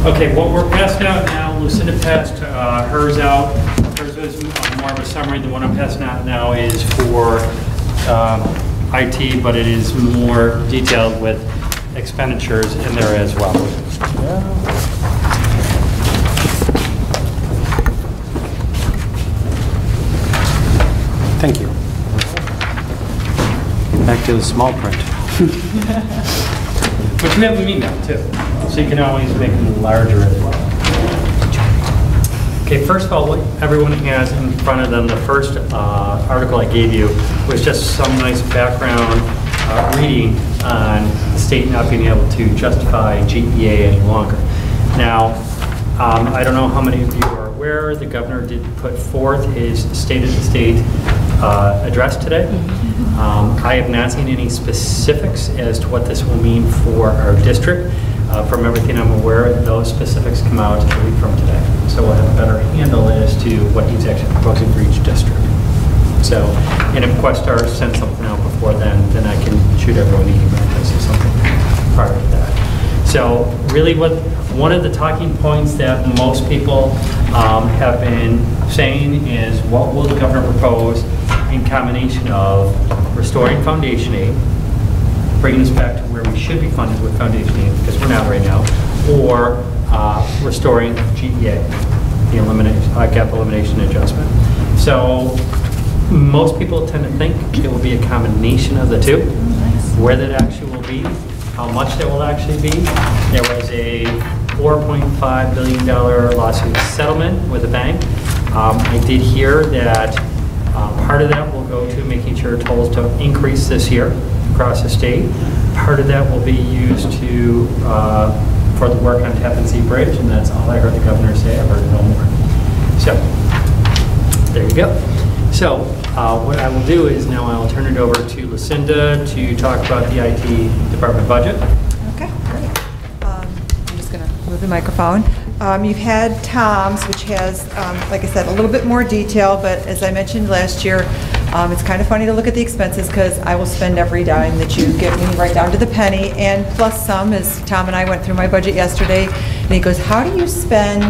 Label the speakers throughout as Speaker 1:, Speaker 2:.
Speaker 1: Okay, what we're passing out now, Lucinda passed hers out. Hers is more of a summary. The one I'm passing out now is for IT, but it is more detailed with expenditures in there as well.
Speaker 2: Thank you. Back to the small print.
Speaker 1: But you have them emailed too, so you can always make them larger as well. Okay, first of all, what everyone has in front of them, the first article I gave you was just some nice background reading on the state not being able to justify GEA any longer. Now, I don't know how many of you are aware, the governor did put forth his State of the State address today. I have not seen any specifics as to what this will mean for our district. From everything I'm aware, those specifics come out a week from today. So we'll have a better handle as to what he's actually proposing for each district. So, and if Questar sends something out before then I can shoot everyone an email or something prior to that. So really one of the talking points that most people have been saying is what will the governor propose in combination of restoring foundation aid, bringing us back to where we should be funded with foundation aid, because we're not right now, or restoring GEA, the gap elimination adjustment. So most people tend to think it will be a combination of the two. Where that actually will be, how much that will actually be. There was a $4.5 billion lawsuit settlement with a bank. I did hear that part of that will go to making sure tolls don't increase this year across the state. Part of that will be used to for the work on Tappan Zee Bridge, and that's all I heard the governor say. I've heard no more. So there you go. So what I will do is now I will turn it over to Lucinda to talk about the IT department budget.
Speaker 3: Okay, great. I'm just going to move the microphone. You've had Tom's, which has, like I said, a little bit more detail, but as I mentioned last year, it's kind of funny to look at the expenses because I will spend every dime that you give me right down to the penny, and plus some, as Tom and I went through my budget yesterday, and he goes, how do you spend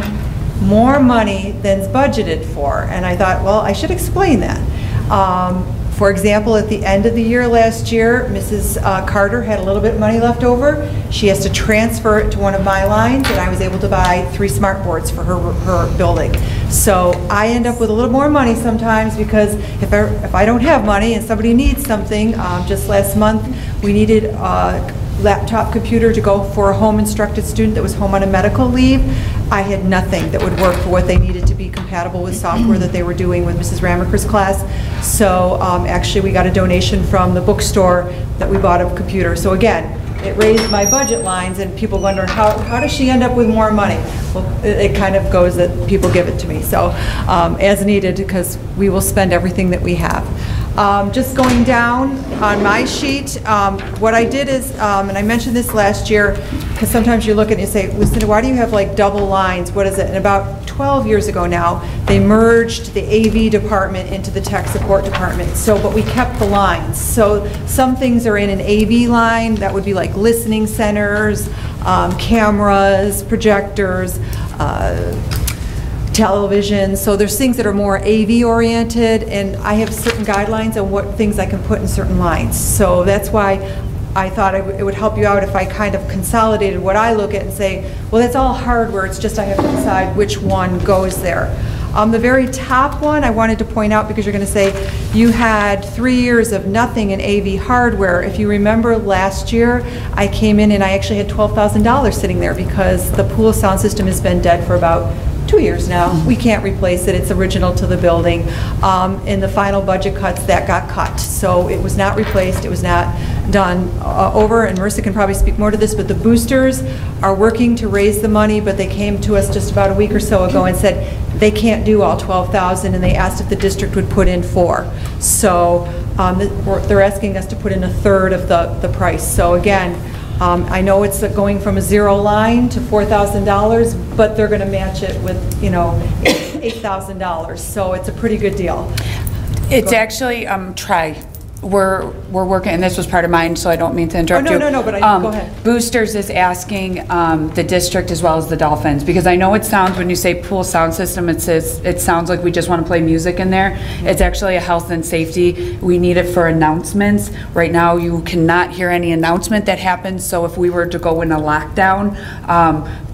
Speaker 3: more money than's budgeted for? And I thought, well, I should explain that. For example, at the end of the year last year, Mrs. Carter had a little bit of money left over. She has to transfer it to one of my lines, and I was able to buy 3 smart boards for her building. So I end up with a little more money sometimes because if I don't have money and somebody needs something, just last month we needed a laptop computer to go for a home instructed student that was home on a medical leave. I had nothing that would work for what they needed to be compatible with software that they were doing with Mrs. Ramaker's class. So actually we got a donation from the bookstore that we bought a computer. So again, it raised my budget lines, and people wonder how does she end up with more money? Well, it kind of goes that people give it to me. So as needed, because we will spend everything that we have. Just going down on my sheet, what I did is, and I mentioned this last year, because sometimes you look at it and you say, Lucinda, why do you have like double lines? What is it? And about 12 years ago now, they merged the AV department into the tech support department. So, but we kept the lines. So some things are in an AV line, that would be like listening centers, cameras, projectors, television. So there's things that are more AV oriented, and I have certain guidelines on what things I can put in certain lines. So that's why I thought it would help you out if I kind of consolidated what I look at and say, well, that's all hardware, it's just I have to decide which one goes there. The very top one I wanted to point out, because you're going to say you had 3 years of nothing in AV hardware. If you remember last year, I came in and I actually had $12,000 sitting there because the pool sound system has been dead for about 2 years now. We can't replace it. It's original to the building. In the final budget cuts, that got cut. So it was not replaced. It was not done over, and Marissa can probably speak more to this, but the boosters are working to raise the money, but they came to us just about a week or so ago and said they can't do all 12,000, and they asked if the district would put in 4. So they're asking us to put in a third of the price. So again, I know it's going from a 0 line to $4,000, but they're going to match it with, you know, $8,000. So it's a pretty good deal.
Speaker 4: It's actually we're working, and this was part of mine, so I don't mean to interrupt
Speaker 3: no,
Speaker 4: you.
Speaker 3: no, but go ahead.
Speaker 4: Boosters is asking the district as well as the Dolphins, because I know it sounds, when you say pool sound system, it sounds like we just want to play music in there. It's actually a health and safety. We need it for announcements. Right now, you cannot hear any announcement that happens, so if we were to go in a lockdown,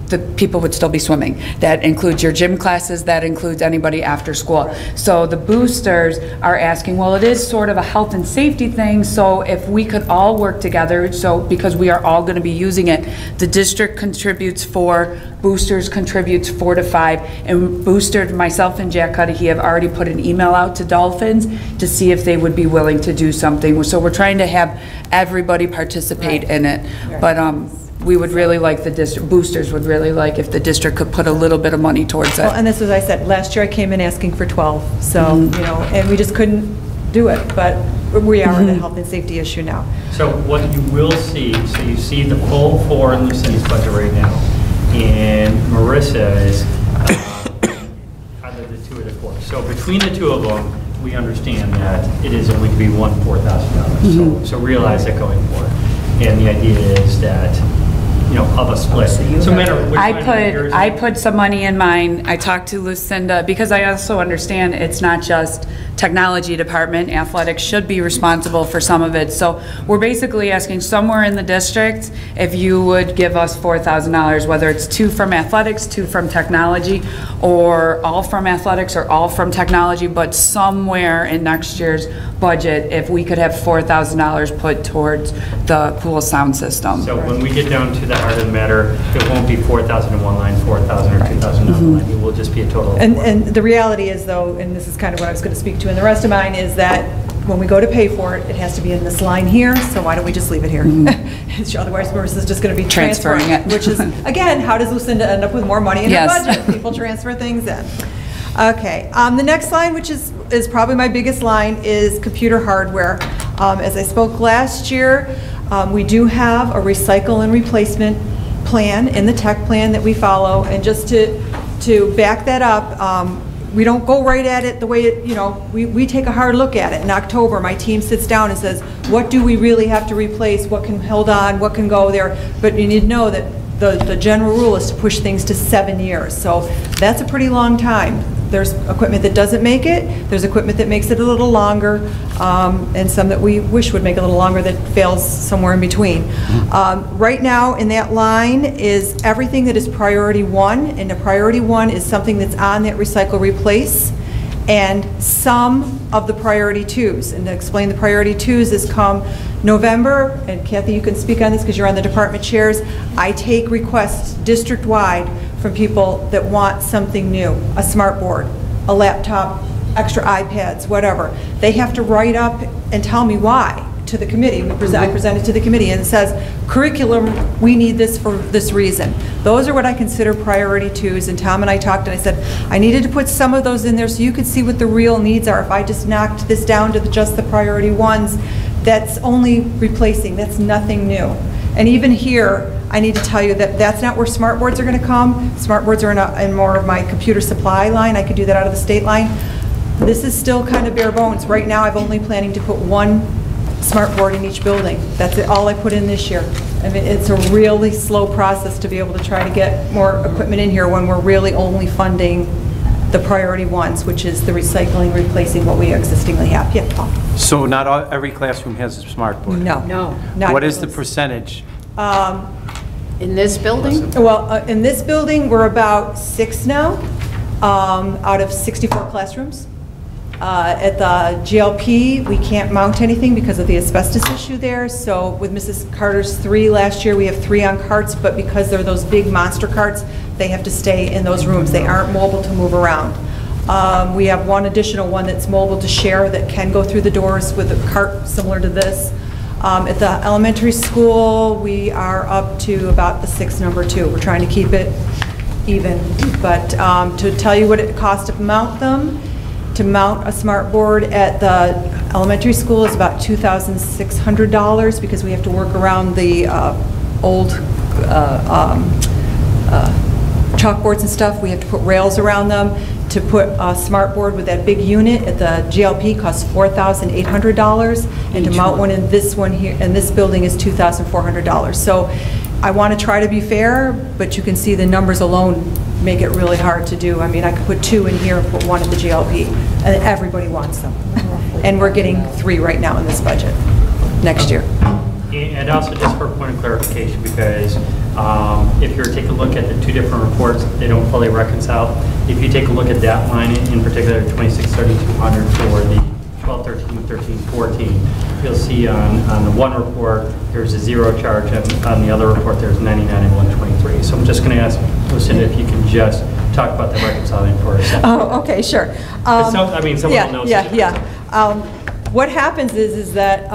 Speaker 4: the people would still be swimming. That includes your gym classes, that includes anybody after school. So the boosters are asking, well, it is sort of a health and safety thing, so if we could all work together, so because we are all going to be using it, the district contributes 4, boosters contributes 4 to 5, and boosters, myself and Jack Cudahy have already put an email out to Dolphins to see if they would be willing to do something. So we're trying to have everybody participate in it. But we would really like boosters would really like if the district could put a little bit of money towards it.
Speaker 3: Well, and this is, I said, last year I came in asking for 12, so, you know, and we just couldn't do it, but we are in a health and safety issue now.
Speaker 1: So what you will see, so you see the full 4 in Lucinda's budget right now, and Marissa is either the 2 or the 4. So between the 2 of them, we understand that it is only to be $4,000. So realize that going forward. And the idea is that, you know, of a split. So no matter which one
Speaker 4: I put some money in mine. I talked to Lucinda, because I also understand it's not just technology department. Athletics should be responsible for some of it. So we're basically asking somewhere in the district if you would give us $4,000, whether it's 2 from athletics, 2 from technology, or all from athletics or all from technology, but somewhere in next year's budget, if we could have $4,000 put towards the pool sound system.
Speaker 1: So when we get down to the heart of the matter, it won't be 4,000 in one line, 4,000 or 2,000 in one line. It will just be a total of 4.
Speaker 3: And the reality is, though, and this is kind of what I was going to speak to in the rest of mine, is that when we go to pay for it, it has to be in this line here, so why don't we just leave it here? Otherwise, Marissa's just going to be transferring
Speaker 4: it.
Speaker 3: Which is, again, how does Lucinda end up with more money in her budget? People transfer things in. Okay, the next line, which is probably my biggest line, is computer hardware. As I spoke last year, we do have a recycle and replacement plan in the tech plan that we follow, and just to back that up, we don't go right at it the way it, you know, we take a hard look at it. In October, my team sits down and says, what do we really have to replace? What can hold on? What can go there? But you need to know that the general rule is to push things to 7 years. So that's a pretty long time. There's equipment that doesn't make it. There's equipment that makes it a little longer, and some that we wish would make it a little longer that fails somewhere in between. Right now in that line is everything that is priority 1, and the priority 1 is something that's on that recycle replace, and some of the priority 2s. And to explain the priority 2s is come November, and Kathy, you can speak on this because you're on the department chairs, I take requests district-wide from people that want something new, a smart board, a laptop, extra iPads, whatever. They have to write up and tell me why to the committee. I present it to the committee, and it says, curriculum, we need this for this reason. Those are what I consider priority 2s, and Tom and I talked, and I said, I needed to put some of those in there so you could see what the real needs are. If I just knocked this down to just the priority 1s, that's only replacing, that's nothing new. And even here, I need to tell you that that's not where smart boards are going to come. Smart boards are in more of my computer supply line. I could do that out of the state line. This is still kind of bare bones. Right now, I'm only planning to put 1 smart board in each building. That's all I put in this year. I mean, it's a really slow process to be able to try to get more equipment in here when we're really only funding the priority 1s, which is the recycling, replacing what we existingly have. Yeah, Paul.
Speaker 2: So not every classroom has a smart board?
Speaker 3: No.
Speaker 5: No.
Speaker 2: What is the percentage?
Speaker 5: In this building?
Speaker 3: Well, in this building, we're about 6 now, out of 64 classrooms. At the GLP, we can't mount anything because of the asbestos issue there. So with Mrs. Carter's 3 last year, we have 3 on carts, but because they're those big monster carts, they have to stay in those rooms. They aren't mobile to move around. We have 1 additional one that's mobile to share that can go through the doors with a cart similar to this. At the elementary school, we are up to about the 6 number 2. We're trying to keep it even. But to tell you what it costs to mount them, to mount a smart board at the elementary school is about $2,600 because we have to work around the old chalkboards and stuff. We have to put rails around them. to put a smart board with that big unit at the GLP costs $4,800, and to mount one in this one here, in this building is $2,400. So I want to try to be fair, but you can see the numbers alone make it really hard to do. I mean, I could put 2 in here and put 1 at the GLP, and everybody wants them. And we're getting 3 right now in this budget, next year.
Speaker 1: And also, just for a point of clarification, because if you're taking a look at the 2 different reports, they don't fully reconcile. If you take a look at that line, in particular, 26,3200 for the 12-13, 13-14, you'll see on the one report, there's a 0 charge, and on the other report, there's 99 and 123. So I'm just going to ask Lucinda if you can just talk about the reconciling for a second.
Speaker 3: Oh, okay, sure.
Speaker 1: I mean, someone will know.
Speaker 3: Yeah. What happens is that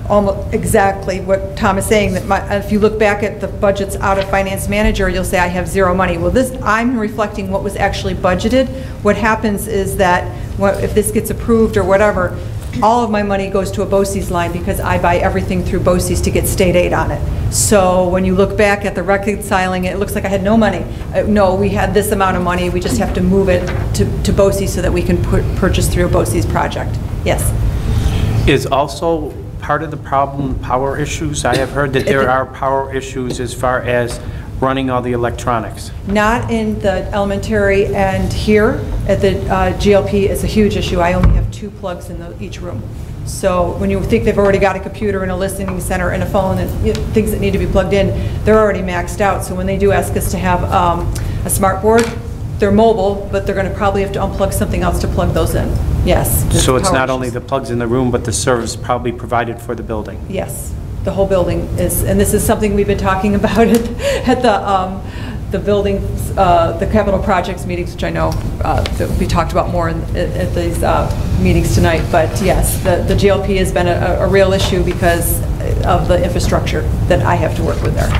Speaker 3: almost exactly what Tom is saying, that if you look back at the budgets out of finance manager, you'll say I have 0 money. Well, I'm reflecting what was actually budgeted. What happens is that if this gets approved or whatever, all of my money goes to a BOCES line because I buy everything through BOCES to get state aid on it. So when you look back at the reconciling, it looks like I had no money. No, we had this amount of money. We just have to move it to BOCES so that we can purchase through a BOCES project. Yes.
Speaker 2: Is also part of the problem power issues? I have heard that there are power issues as far as running all the electronics.
Speaker 3: Not in the elementary, and here at the GLP is a huge issue. I only have 2 plugs in each room. So when you think they've already got a computer and a listening center and a phone and things that need to be plugged in, they're already maxed out. So when they do ask us to have a smart board, they're mobile, but they're going to probably have to unplug something else to plug those in. Yes.
Speaker 2: So it's not only the plugs in the room, but the service probably provided for the building.
Speaker 3: Yes, the whole building is, and this is something we've been talking about at the buildings, the capital projects meetings, which I know that we talked about more at these meetings tonight. But yes, the GLP has been a real issue because of the infrastructure that I have to work with there.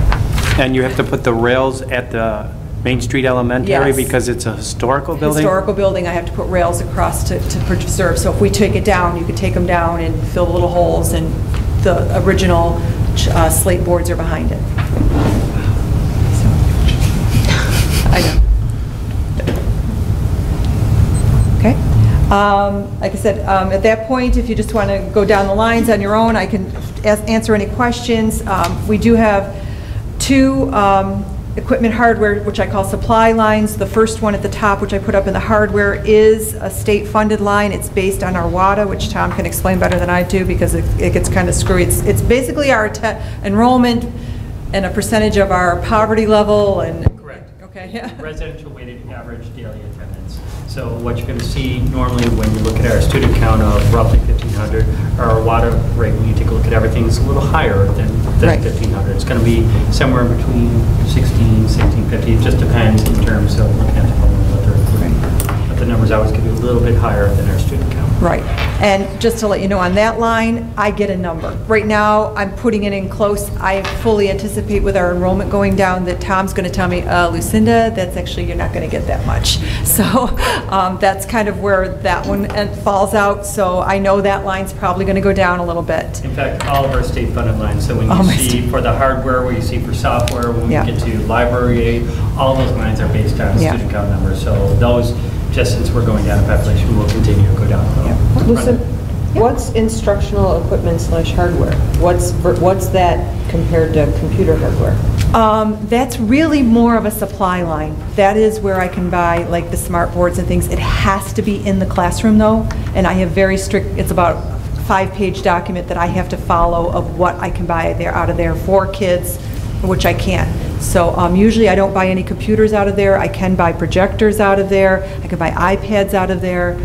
Speaker 2: And you have to put the rails at the Main Street Elementary
Speaker 3: Yes.
Speaker 2: because it's a historical building?
Speaker 3: Historical building, I have to put rails across to preserve. So if we take it down, you could take them down and fill the little holes, and the original slate boards are behind it. So, I know. Okay. Like I said, at that point, if you just want to go down the lines on your own, I can answer any questions. We do have 2 equipment hardware, which I call supply lines. The first one at the top, which I put up in the hardware, is a state-funded line. It's based on our WADA, which Tom can explain better than I do because it gets kind of screwy. It's basically our enrollment and a percentage of our poverty level. And
Speaker 1: Correct.
Speaker 3: Okay. Yeah.
Speaker 1: Residential weighted average daily attendance. So what you're going to see normally when you look at our student count of roughly 1,500, our WADA rate, when you take a look at everything, is a little higher than
Speaker 3: Right.
Speaker 1: 1,500. It's going to be somewhere between 16, 1650. It just depends in terms of looking at the phone, what they're including. But the numbers always can be a little bit higher than our student count.
Speaker 3: Right. And just to let you know, on that line, I get a number. Right now, I'm putting it in close. I fully anticipate with our enrollment going down that Tom's going to tell me, Lucinda, that's actually, you're not going to get that much. So that's kind of where that one falls out. So I know that line's probably going to go down a little bit.
Speaker 1: In fact, all of our state-funded lines, so when
Speaker 3: Oh,
Speaker 1: you
Speaker 3: my
Speaker 1: see for the hardware, what you see for software, when we
Speaker 3: Yeah.
Speaker 1: get to library aid, all those lines are based on
Speaker 3: Yeah.
Speaker 1: student count numbers. So those, just since we're going down in population, will continue to go down.
Speaker 6: Lucinda, what's instructional equipment / hardware? What's that compared to computer hardware?
Speaker 3: That's really more of a supply line. That is where I can buy like the smart boards and things. It has to be in the classroom though, and I have very strict, it's about a 5-page document that I have to follow of what I can buy there out of there for kids, which I can't. So usually I don't buy any computers out of there. I can buy projectors out of there. I can buy iPads out of there,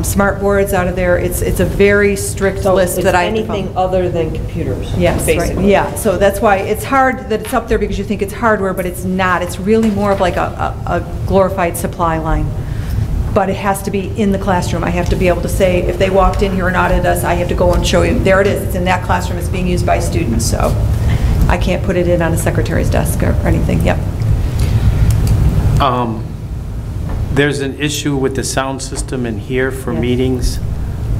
Speaker 3: smart boards out of there. It's a very strict list that I have to follow.
Speaker 6: Anything other than computers,
Speaker 3: Yes, right,
Speaker 6: basically.
Speaker 3: yeah, so that's why it's hard that it's up there because you think it's hardware, but it's not. It's really more of like a glorified supply line. But it has to be in the classroom. I have to be able to say, if they walked in here and audited us, I have to go and show you, there it is, it's in that classroom, it's being used by students, so I can't put it in on a secretary's desk or anything, yep.
Speaker 2: There's an issue with the sound system in here for
Speaker 3: Yes.
Speaker 2: meetings.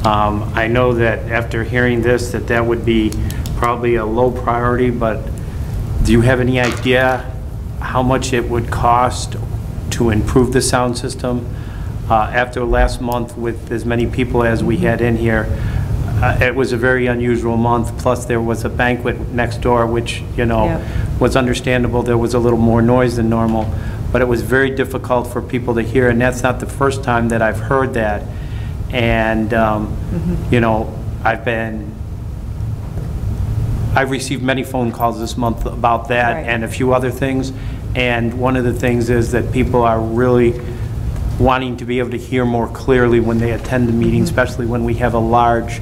Speaker 2: I know that after hearing this, that would be probably a low priority, but do you have any idea how much it would cost to improve the sound system? After last month with as many people as we had in here, it was a very unusual month, plus there was a banquet next door, which, you know,
Speaker 3: Yeah.
Speaker 2: was understandable. There was a little more noise than normal, but it was very difficult for people to hear, and that's not the first time that I've heard that. And, you know, I've received many phone calls this month about that
Speaker 3: Right.
Speaker 2: and a few other things, and one of the things is that people are really wanting to be able to hear more clearly when they attend the meeting, especially when we have a large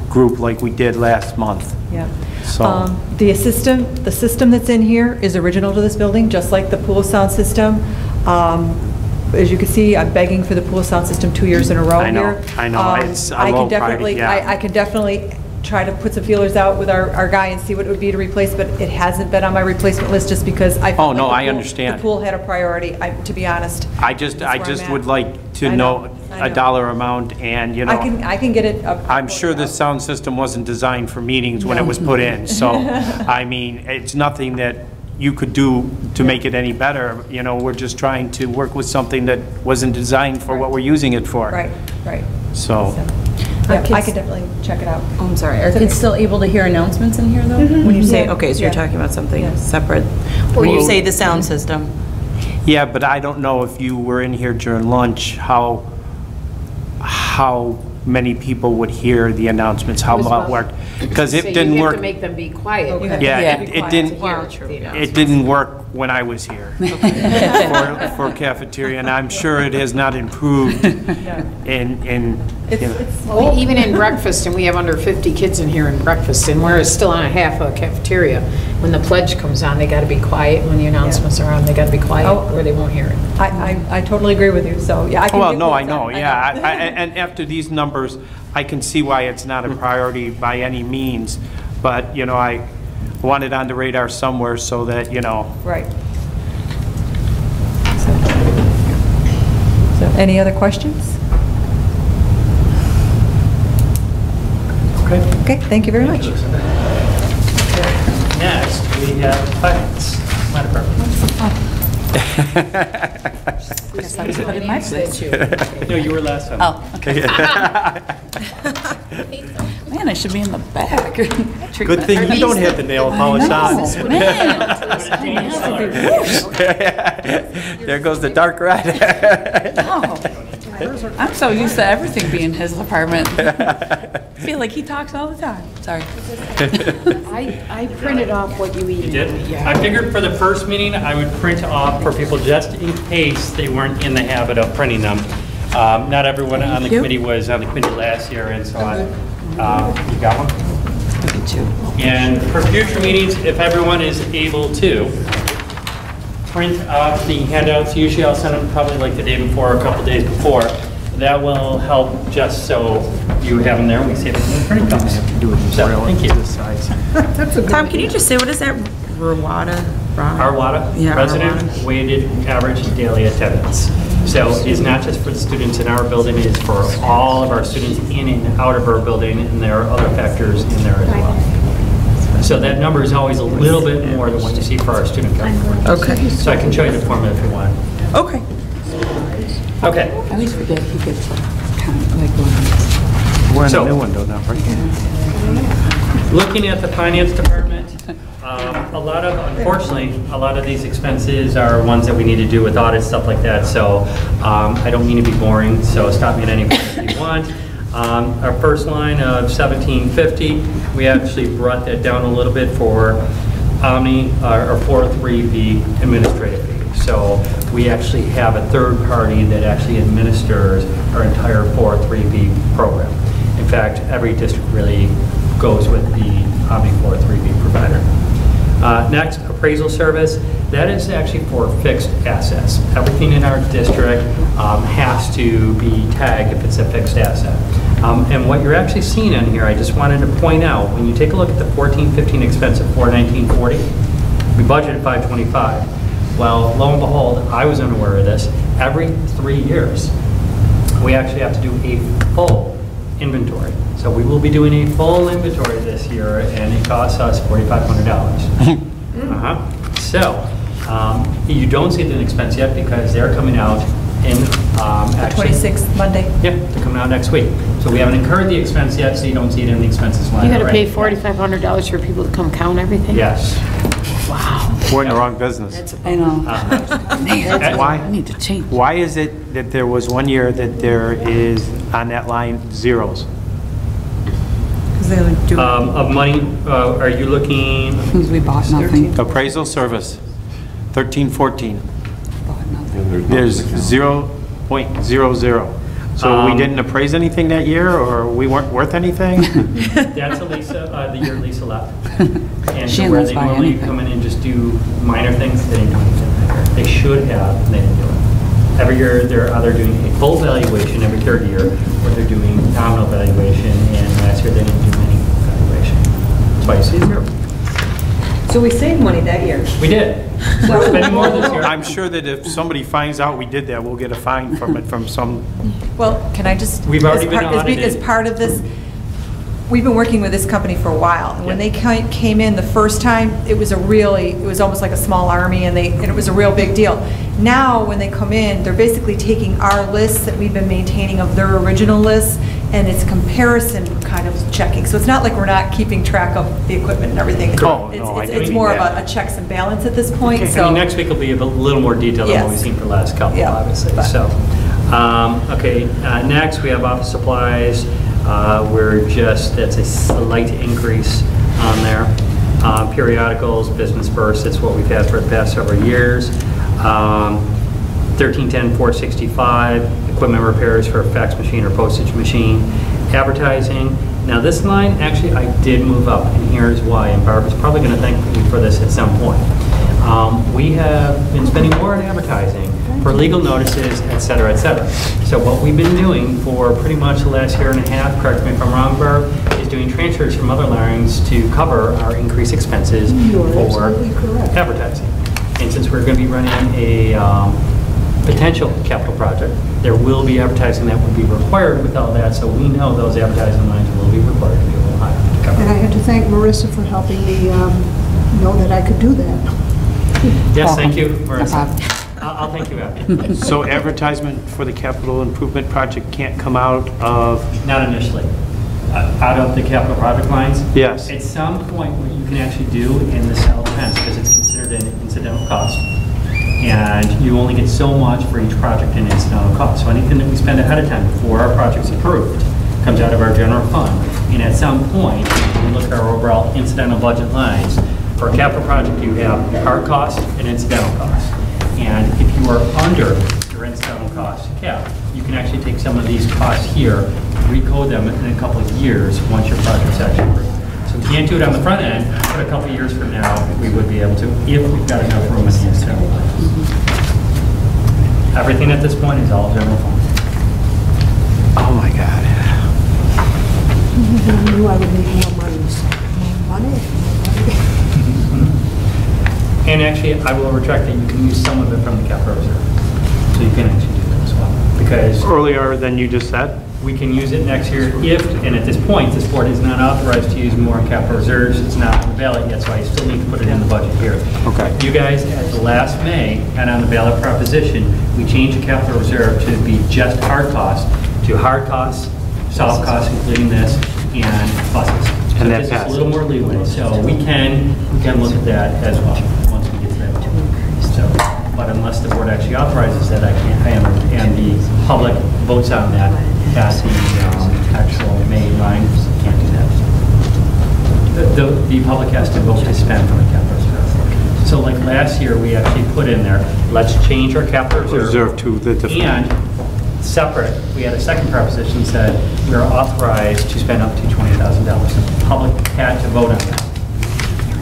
Speaker 2: group like we did last month.
Speaker 3: Yeah.
Speaker 2: So-
Speaker 3: The system that's in here is original to this building, just like the pool sound system. As you can see, I'm begging for the pool sound system 2 years in a row
Speaker 2: I know,
Speaker 3: here.
Speaker 2: I know. It's a
Speaker 3: I
Speaker 2: low
Speaker 3: can definitely,
Speaker 2: priority, yeah.
Speaker 3: I can definitely try to put some feelers out with our guy and see what it would be to replace, but it hasn't been on my replacement list just because I felt
Speaker 2: Oh, no,
Speaker 3: like the
Speaker 2: I
Speaker 3: pool-
Speaker 2: understand.
Speaker 3: The pool had a priority, to be honest.
Speaker 2: I just
Speaker 3: That's where I'm at.
Speaker 2: would like to
Speaker 3: I
Speaker 2: know
Speaker 3: I
Speaker 2: a dollar amount, and, you know.
Speaker 3: I can get it.
Speaker 2: I'm sure the sound system wasn't designed for meetings when it was put in, so, I mean, it's nothing that you could do to make it any better. You know, we're just trying to work with something that wasn't designed for what we're using it for.
Speaker 3: Right, right.
Speaker 2: So,
Speaker 3: Yeah, I can definitely check it out.
Speaker 7: Oh, I'm sorry, are kids still able to hear announcements in here, though? When you say, okay, so you're
Speaker 3: Yeah.
Speaker 7: talking about something
Speaker 3: Yeah.
Speaker 7: separate. When you say the sound system,
Speaker 2: yeah, but I don't know if you were in here during lunch, how many people would hear the announcements, how well it worked. Because it didn't
Speaker 5: You have
Speaker 2: work.
Speaker 5: to make them be quiet.
Speaker 3: Okay.
Speaker 2: Yeah,
Speaker 7: Yeah.
Speaker 2: it didn't,
Speaker 7: Well, true, yeah.
Speaker 2: it didn't work when I was here for cafeteria, and I'm sure it has not improved in, you know.
Speaker 5: Well, even in breakfast, and we have under 50 kids in here in breakfast, and we're still on a half a cafeteria. When the pledge comes on, they got to be quiet. When the announcements are on, they got to be quiet,
Speaker 3: Oh.
Speaker 5: or they won't hear it.
Speaker 3: I totally agree with you, so, yeah, I can.
Speaker 2: Well,
Speaker 3: get
Speaker 2: no,
Speaker 3: quotes
Speaker 2: I know,
Speaker 3: on it.
Speaker 2: yeah. And after these numbers, I can see why it's not a priority by any means. But, you know, I want it on the radar somewhere so that, you know,
Speaker 3: Right. So, any other questions?
Speaker 1: Okay.
Speaker 3: Okay, thank you very much.
Speaker 1: Next, we have finance. Madam Clerk. No, you were last time.
Speaker 7: oh, okay. Man, I should be in the back.
Speaker 2: good thing you don't have the nail polish on. There goes the dark red.
Speaker 4: I'm so used to everything being his department. I feel like he talks all the time. Sorry.
Speaker 5: I printed off what you emailed.
Speaker 1: You did?
Speaker 5: me, Yeah.
Speaker 1: I figured for the first meeting, I would print off for people just in case they weren't in the habit of printing them. Not everyone on the committee was on the committee last year, and so on. You got one?
Speaker 7: Look at you.
Speaker 1: And for future meetings, if everyone is able to, print out the handouts. Usually I'll send them probably like the day before, or a couple days before. That will help just so you have them there and we save it in the printing company. So, thank you.
Speaker 7: Tom, can you just say, what is that, Rwanda?
Speaker 1: Arwada,
Speaker 7: Yeah,
Speaker 1: resident
Speaker 7: Arwada.
Speaker 1: weighted average daily attendance. So it's not just for the students in our building, it's for all of our students in and out of our building, and there are other factors in there as well. So that number is always a little bit more than what you see for our student category.
Speaker 7: Okay.
Speaker 1: So I can show you the formula if you want.
Speaker 7: Okay.
Speaker 1: Okay.
Speaker 4: I always forget he gets like one.
Speaker 2: We're in
Speaker 1: So-
Speaker 2: a new window now, right?
Speaker 1: Looking at the finance department, unfortunately, a lot of these expenses are ones that we need to do with audit, stuff like that, so I don't mean to be boring, so stop me at any point if you want. Our first line of $1750, we actually brought that down a little bit for Omni, or 403B administrative fee. So we actually have a third party that actually administers our entire 403B program. In fact, every district really goes with the Omni 403B provider. Next, appraisal service. That is actually for fixed assets. Everything in our district has to be tagged if it's a fixed asset. And what you're actually seeing on here, I just wanted to point out, when you take a look at the 14-15 expense of $419.40, we budgeted $525. Well, lo and behold, I was unaware of this. Every 3 years, we actually have to do a full inventory. So we will be doing a full inventory this year, and it costs us $4,500. So you don't see the expense yet because they're coming out in,
Speaker 3: The
Speaker 1: actually.
Speaker 3: 26th, Monday.
Speaker 1: Yep, they're coming out next week. So we haven't incurred the expense yet, so you don't see it in the expenses line.
Speaker 5: You got to pay
Speaker 1: right?
Speaker 5: $4,500 for people to come count everything?
Speaker 1: Yes.
Speaker 2: We're in the wrong business.
Speaker 4: I know.
Speaker 2: Why?
Speaker 4: I need to change.
Speaker 2: Why is it that there was one year that there is, on that line, zeros?
Speaker 3: Because they would do
Speaker 1: Of money, are you looking,
Speaker 4: Because we bought nothing.
Speaker 2: Appraisal service, 1314.
Speaker 4: Bought nothing.
Speaker 2: There's 0.00. So we didn't appraise anything that year, or we weren't worth anything?
Speaker 1: that's Elisa, the year Lisa left. And
Speaker 4: She
Speaker 1: so where
Speaker 4: didn't
Speaker 1: they
Speaker 4: buy
Speaker 1: normally
Speaker 4: anything.
Speaker 1: come in and just do minor things, they didn't do anything that year. They should have, and they didn't do it. Every year, they're either doing a full valuation every third year, or they're doing nominal valuation, and last year they didn't do any valuation. That's why you see zero.
Speaker 6: So we saved money that year.
Speaker 1: We did. We're spending more this year.
Speaker 2: I'm sure that if somebody finds out we did that, we'll get a fine from it, from some,
Speaker 3: Well, can I just?
Speaker 1: We've already
Speaker 3: as
Speaker 1: been
Speaker 3: part- as we-
Speaker 1: audited.
Speaker 3: As part of this, we've been working with this company for a while, and when
Speaker 1: Yeah.
Speaker 3: they came in the first time, it was almost like a small army, and it was a real big deal. Now, when they come in, they're basically taking our lists that we've been maintaining of their original lists, and it's comparison kind of checking. So it's not like we're not keeping track of the equipment and everything.
Speaker 2: Oh,
Speaker 3: It's-
Speaker 2: no, I
Speaker 3: it's-
Speaker 2: didn't
Speaker 3: It's
Speaker 2: mean
Speaker 3: more of
Speaker 2: that.
Speaker 3: a checks and balance at this point,
Speaker 1: I
Speaker 3: so.
Speaker 1: mean, next week will be a little more detailed than what we've
Speaker 3: Yes.
Speaker 1: seen for the last couple,
Speaker 3: Yeah.
Speaker 1: obviously,
Speaker 3: But-
Speaker 1: so. Next, we have office supplies. That's a slight increase on there. Periodicals, Business First, it's what we've had for the past several years. 1310-465, equipment repairs for a fax machine or postage machine. Advertising, now this line, actually, I did move up, and here's why, and Barbara's probably going to thank me for this at some point. We have been spending more on advertising for legal notices, et cetera, et cetera. So what we've been doing for pretty much the last year and a half, correct me if I'm wrong, Barb, is doing transfers from other lines to cover our increased expenses for advertising. And since we're going to be running a potential capital project, there will be advertising that will be required with all that, so we know those advertising lines will be required to be a little higher to cover.
Speaker 8: And I had to thank Marissa for helping me know that I could do that.
Speaker 1: Yes, thank you,
Speaker 4: No
Speaker 1: Marissa.
Speaker 4: problem.
Speaker 1: I'll thank you after.
Speaker 2: so advertisement for the capital improvement project can't come out of,
Speaker 1: Not initially. Out of the capital project lines?
Speaker 2: Yes.
Speaker 1: At some point, what you can actually do in the cell depends, because it's considered an incidental cost. And you only get so much for each project in incidental cost. So anything that we spend ahead of time before our project's approved comes out of our general fund. And at some point, when we look at our overall incidental budget lines, for a capital project, you have hard cost and incidental cost. And if you are under your incidental cost cap, you can actually take some of these costs here, recode them in a couple of years once your project's actually approved. So we can't do it on the front end, but a couple of years from now, we would be able to, if we've got enough room in the incidental lines. Everything at this point is all general fund.
Speaker 2: oh my God.
Speaker 8: I knew I would need more money. More money?
Speaker 1: And actually, I will retract that you can use some of it from the capital reserve. So you can actually do that as well. Because
Speaker 2: Earlier than you just said?
Speaker 1: we can use it next year if, and at this point, this board is not authorized to use more capital reserves. It's not on the ballot yet, so I still need to put it in the budget here.
Speaker 2: Okay.
Speaker 1: You guys, at the last May, and on the ballot proposition, we changed the capital reserve to be just hard costs, to hard costs, soft costs, including this, and buses. So
Speaker 2: And that
Speaker 1: this is
Speaker 2: passed.
Speaker 1: a little more leeway, so we can look at that as well, once we get to that point. So, but unless the board actually authorizes that, I can't, and the public votes on that at the actual May line, can't do that. The public has to vote to spend from the capital reserve. So like last year, we actually put in there, let's change our capital
Speaker 2: Reserve to the,
Speaker 1: and separate, we had a second proposition that said we are authorized to spend up to $20,000. The public had to vote on that.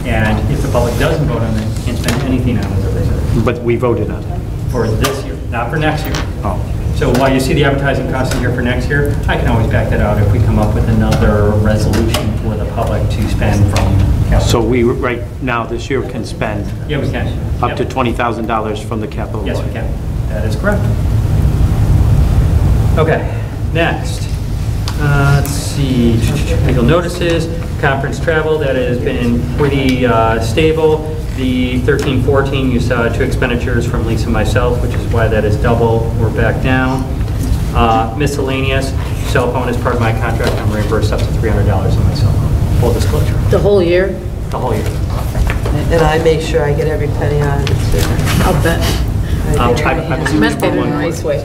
Speaker 1: And if the public doesn't vote on it, you can't spend anything out of the reserve
Speaker 2: but we voted on it.
Speaker 1: for this year, not for next year.
Speaker 2: Oh.
Speaker 1: So while you see the advertising cost in here for next year, I can always back that out if we come up with another resolution for the public to spend from capital.
Speaker 2: So we, right now, this year, can spend
Speaker 1: Yeah, we can.
Speaker 2: up to
Speaker 1: Yep.
Speaker 2: $20,000 from the capital.
Speaker 1: Yes, we
Speaker 2: budget.
Speaker 1: can. That is correct. Okay, next. Let's see, legal notices, conference travel, that has been pretty stable. The 13-14, you saw 2 expenditures from Lisa and myself, which is why that is double. We're back down. Miscellaneous, cell phone is part of my contract. I'm reimbursed up to $300 on my cell phone. Full disclosure.
Speaker 5: The whole year?
Speaker 1: The whole year.
Speaker 6: And I make sure I get every penny out of it, too.
Speaker 5: I'll bet.
Speaker 1: I
Speaker 5: Meant that in a nice way.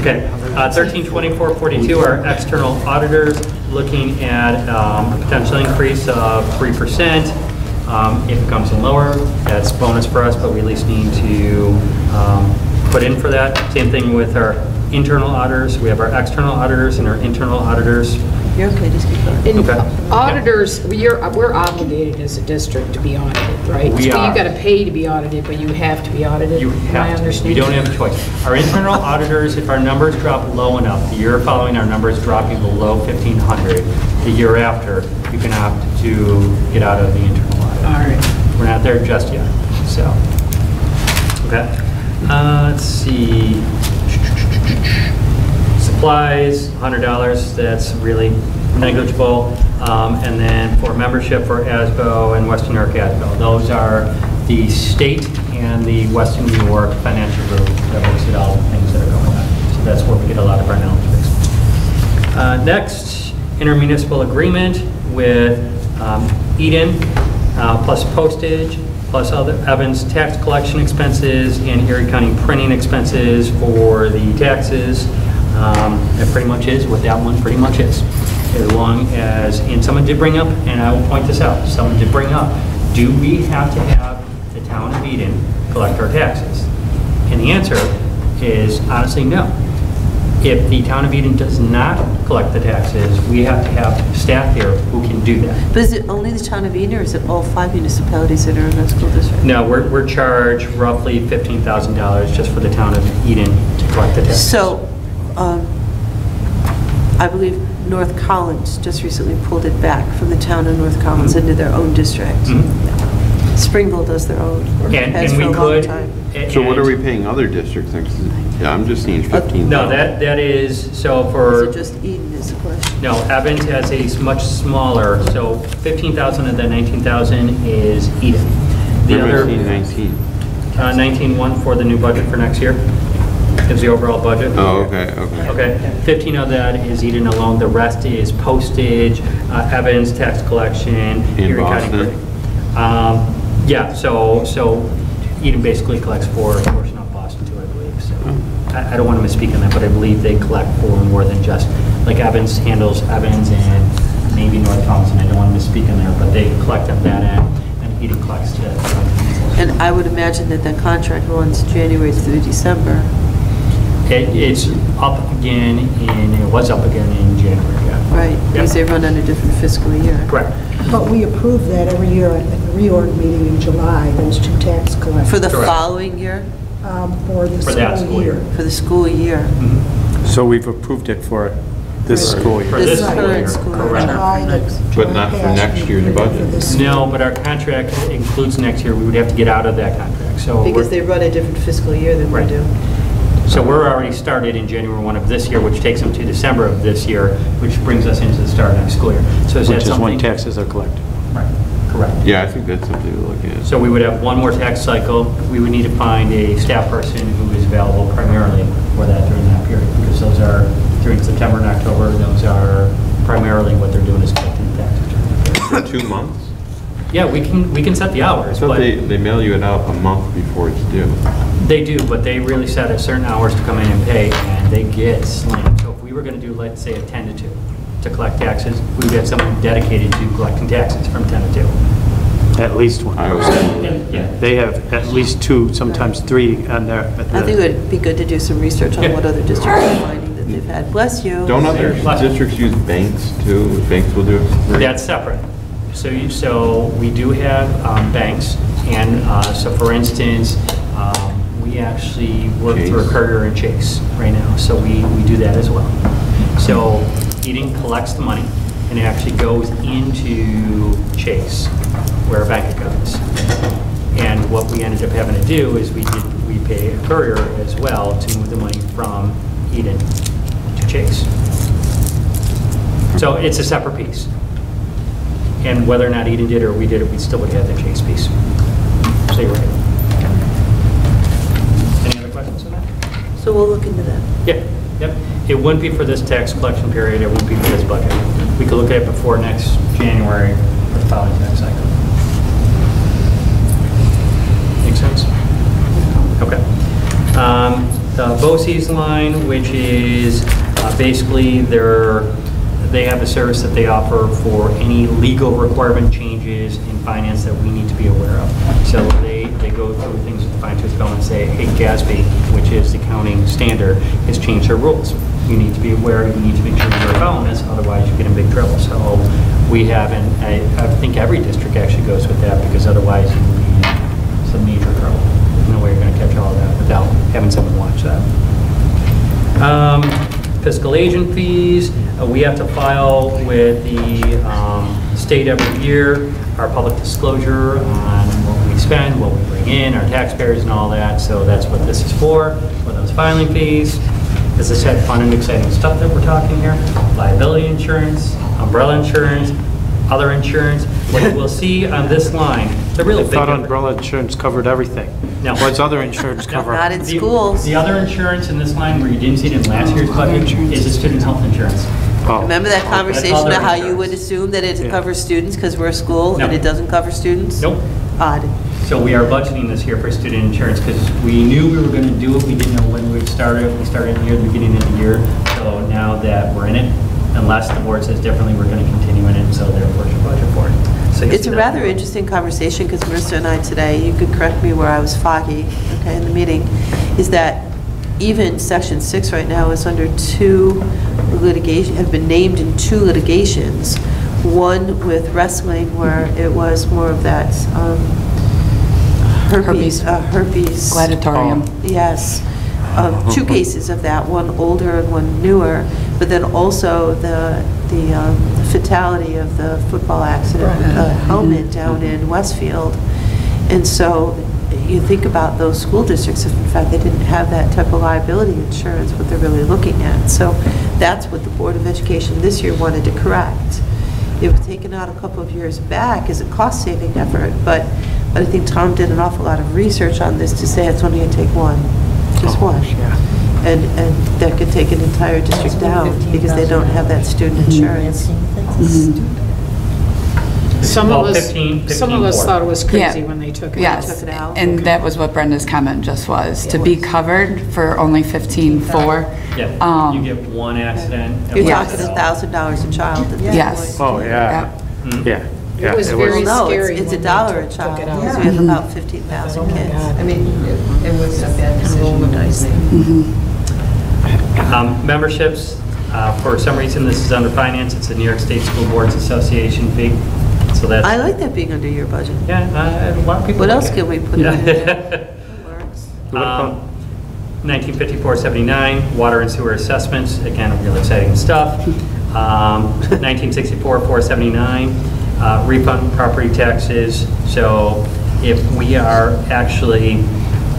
Speaker 1: Okay, 13-24-42 are external auditors looking at a potential increase of 3%. If it comes in lower, that's bonus for us, but we at least need to put in for that. Same thing with our internal auditors. We have our external auditors and our internal auditors.
Speaker 6: You're okay, just keep going.
Speaker 5: And
Speaker 1: Okay.
Speaker 5: auditors, we're obligated as a district to be audited, right?
Speaker 1: We
Speaker 5: So
Speaker 1: are.
Speaker 5: you got to pay to be audited, but you have to be audited?
Speaker 1: You
Speaker 5: Am I
Speaker 1: have to. We
Speaker 5: understanding?
Speaker 1: don't have a choice. Our internal auditors, if our numbers drop low enough, the year following our numbers dropping below 1,500, the year after, you can opt to get out of the internal audit.
Speaker 5: All right.
Speaker 1: We're not there just yet, so. Okay. Let's see. Supplies, $100, that's really negligible. And then for membership for ASBO and Western New York ASBO, those are the state and the Western New York financial group that looks at all the things that are going on. So that's where we get a lot of our knowledge base. Next, intermunicipal agreement with Eden, plus postage, plus other Evans tax collection expenses and Erie County printing expenses for the taxes. That pretty much is what that one pretty much is. As long as, and someone did bring up, and I will point this out, someone did bring up, do we have to have the town of Eden collect our taxes? And the answer is honestly no. If the town of Eden does not collect the taxes, we have to have staff here who can do that.
Speaker 6: But is it only the town of Eden, or is it all 5 municipalities that are in that school district?
Speaker 1: No, we're charged roughly $15,000 just for the town of Eden to collect the taxes.
Speaker 6: So, I believe North Collins just recently pulled it back from the town of North Collins into their own district.
Speaker 1: Mhm.
Speaker 6: Springville does their own, or has
Speaker 1: And
Speaker 6: for
Speaker 1: we
Speaker 6: a long
Speaker 1: could.
Speaker 6: time.
Speaker 9: So what are we
Speaker 1: and-
Speaker 9: paying other districts? Yeah, I'm just seeing 15,000.
Speaker 1: No, that is, so
Speaker 6: Is
Speaker 1: for,
Speaker 6: it just Eden is the question?
Speaker 1: no, Evans has a much smaller, so 15,000 of the 19,000 is Eden. The
Speaker 9: Where am I
Speaker 1: other,
Speaker 9: seeing 19?
Speaker 1: 19.1 for the new budget for next year is the overall budget.
Speaker 9: Oh, okay, okay.
Speaker 1: Okay, 15 of that is Eden alone, the rest is postage, Evans, tax collection, Erie County
Speaker 9: Boston?
Speaker 1: printing. Yeah, so Eden basically collects for a portion of Boston too, I believe, so. I don't want to misspeak on that, but I believe they collect for more than just, like Evans handles Evans and maybe North Collins, and I don't want to misspeak on there, but they collect at that end, and Eden collects to.
Speaker 6: And I would imagine that that contract runs January through December.
Speaker 1: It's up again it was up again in January, yeah.
Speaker 6: Right, because
Speaker 1: Yeah.
Speaker 6: they run on a different fiscal year.
Speaker 1: Correct.
Speaker 8: But we approve that every year at the reorg meeting in July, those 2 tax collections.
Speaker 6: For the
Speaker 1: Correct.
Speaker 6: following year,
Speaker 8: For the
Speaker 1: For that
Speaker 8: school
Speaker 1: school
Speaker 8: year.
Speaker 1: year.
Speaker 6: for the school year.
Speaker 2: So we've approved it for this school
Speaker 1: For
Speaker 2: year.
Speaker 6: This
Speaker 1: this school
Speaker 6: current
Speaker 1: year,
Speaker 6: school year.
Speaker 1: correct.
Speaker 8: July that's-
Speaker 9: But not for
Speaker 8: July
Speaker 9: next
Speaker 8: passed,
Speaker 9: year's
Speaker 8: we did it
Speaker 9: budget.
Speaker 8: for this school.
Speaker 1: No, but our contract includes next year. We would have to get out of that contract, so.
Speaker 6: Because
Speaker 1: we're-
Speaker 6: they run a different fiscal year than we
Speaker 1: Right.
Speaker 6: do.
Speaker 1: So we're already started in January 1 of this year, which takes them to December of this year, which brings us into the start of next school year. So is that
Speaker 2: Which is when
Speaker 1: something?
Speaker 2: taxes are collected.
Speaker 1: Right, correct.
Speaker 9: Yeah, I think that's something to look at.
Speaker 1: So we would have one more tax cycle. We would need to find a staff person who is available primarily for that during that period, because those are, during September and October, those are primarily what they're doing is collecting taxes.
Speaker 9: For 2 months?
Speaker 1: Yeah, we can set the hours,
Speaker 9: So
Speaker 1: but
Speaker 9: they mail you it out a month before it's due.
Speaker 1: they do, but they really set at certain hours to come in and pay, and they get slammed. So if we were going to do, let's say, a 10 to 2 to collect taxes, we would have someone dedicated to collecting taxes from 10 to 2.
Speaker 2: At least one.
Speaker 9: I was,
Speaker 1: Yeah.
Speaker 2: They have at least 2, sometimes 3 on their.
Speaker 6: I think it would be good to do some research on
Speaker 1: Yeah.
Speaker 6: what other districts are finding that they've had. Bless you.
Speaker 9: don't other districts use banks too? Banks will do it for free?
Speaker 1: That's separate. So we do have banks, and so for instance, we actually work through a
Speaker 9: Chase.
Speaker 1: courier and Chase right now, so we do that as well. So Eden collects the money, and it actually goes into Chase, where a bank goes. And what we ended up having to do is we pay a courier as well to move the money from Eden to Chase. So it's a separate piece. And whether or not Eden did or we did it, we still would have the Chase piece. So you're right. Any other questions on that?
Speaker 6: So we'll look into that.
Speaker 1: Yeah, yep. It wouldn't be for this tax collection period, it wouldn't be for this budget. We could look at it before next January for the following tax cycle. Make sense? Okay. The BOCES line, which is basically they have a service that they offer for any legal requirement changes in finance that we need to be aware of. So they go through things with the fine-tooth comb and say, hey, GASB, which is the accounting standard, has changed their rules. You need to be aware, you need to make sure you're following this, otherwise you get in big trouble. So we have, and I think every district actually goes with that, because otherwise you will be in some major trouble. There's no way you're going to catch all of that without having someone watch that. Fiscal agent fees, we have to file with the state every year, our public disclosure on what we spend, what we bring in, our taxpayers and all that. So that's what this is for those filing fees. As I said, fun and exciting stuff that we're talking here. Liability insurance, umbrella insurance, other insurance. What you will see on this line, the real
Speaker 2: I
Speaker 1: big
Speaker 2: thought
Speaker 1: difference.
Speaker 2: umbrella insurance covered everything.
Speaker 1: No.
Speaker 2: What's other insurance cover?
Speaker 6: Not in schools.
Speaker 1: The other insurance in this line, where you didn't see it in last year's budget, is the student health insurance.
Speaker 2: Oh.
Speaker 6: Remember that conversation
Speaker 1: all their
Speaker 6: of how you would
Speaker 1: insurance.
Speaker 6: assume that it
Speaker 2: Yeah.
Speaker 6: covers students because we're a school
Speaker 1: No.
Speaker 6: and it doesn't cover students?
Speaker 1: Nope.
Speaker 6: Odd.
Speaker 1: So we are budgeting this year for student insurance because we knew we were going to do it. We didn't know when we would start it. We started near the beginning of the year. So now that we're in it, unless the board says differently, we're going to continue in it, and so therefore should budget for it. So you'll
Speaker 6: It's
Speaker 1: see
Speaker 6: a
Speaker 1: that.
Speaker 6: rather interesting conversation because Marissa and I today, you could correct me where I was foggy, okay, in the meeting, is that even Section 6 right now is under 2 litigation, have been named in 2 litigations. One with wrestling where it was more of that herpes.
Speaker 4: Gladiatorium.
Speaker 6: Yes. 2 cases of that, one older and one newer, but then also the fatality of the football accident with the helmet down in Westfield. And so you think about those school districts, if in fact they didn't have that type of liability insurance, what they're really looking at. So that's what the Board of Education this year wanted to correct. It was taken out a couple of years back as a cost-saving effort, but I think Tom did an awful lot of research on this to say it's only going to take one, just one.
Speaker 2: Yeah.
Speaker 6: And that could take an entire district down because they don't have that student insurance.
Speaker 5: Some of
Speaker 1: Well,
Speaker 5: us
Speaker 1: 15 more.
Speaker 5: thought it was crazy
Speaker 4: Yeah.
Speaker 5: when they took it.
Speaker 4: Yes,
Speaker 6: took it out?
Speaker 4: and that was what Brenda's comment just was, to be covered for only 15.4.
Speaker 1: Yeah, you get one accident.
Speaker 6: You're
Speaker 4: Yes.
Speaker 6: talking $1,000 a child at this
Speaker 4: Yes.
Speaker 6: point.
Speaker 2: Oh, yeah.
Speaker 1: Mhm.
Speaker 2: Yeah.
Speaker 5: It was
Speaker 2: it
Speaker 5: very
Speaker 6: Well, no,
Speaker 5: scary
Speaker 6: it's
Speaker 5: when they
Speaker 6: $1 a
Speaker 5: took
Speaker 6: child,
Speaker 5: it out.
Speaker 6: because we have about 15,000
Speaker 5: Oh my
Speaker 6: kids.
Speaker 5: God.
Speaker 8: I mean, it was a bad decision.
Speaker 1: Memberships, for some reason, this is under finance. It's the New York State School Boards Association fee. So that's.
Speaker 6: I like that being under your budget.
Speaker 1: Yeah, a lot of people.
Speaker 6: What
Speaker 1: like
Speaker 6: else
Speaker 1: it.
Speaker 6: can we put
Speaker 1: Yeah.
Speaker 6: in there?
Speaker 2: What about-
Speaker 1: 1954-79, water and sewer assessments, again, real exciting stuff. 1964-479, refund property taxes. So if we are actually,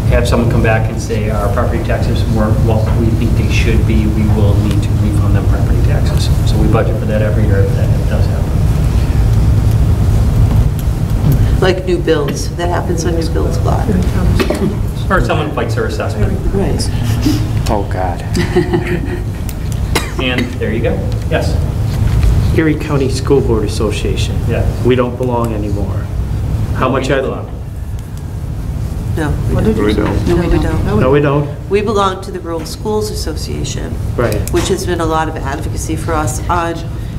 Speaker 1: have someone come back and say our property taxes weren't what we think they should be, we will need to refund them property taxes. So we budget for that every year if that does happen.
Speaker 6: Like new builds, that happens on new builds a lot.
Speaker 1: Or someone fights their assessment.
Speaker 6: Right.
Speaker 2: Oh, God.
Speaker 1: And there you go. Yes.
Speaker 2: Erie County School Board Association.
Speaker 1: Yeah.
Speaker 2: We don't belong anymore. How much are they?
Speaker 6: No,
Speaker 8: What did you say?
Speaker 6: no, we don't.
Speaker 2: No, we don't.
Speaker 6: We belong to the Rural Schools Association,
Speaker 2: Right.
Speaker 6: which has been a lot of advocacy for us on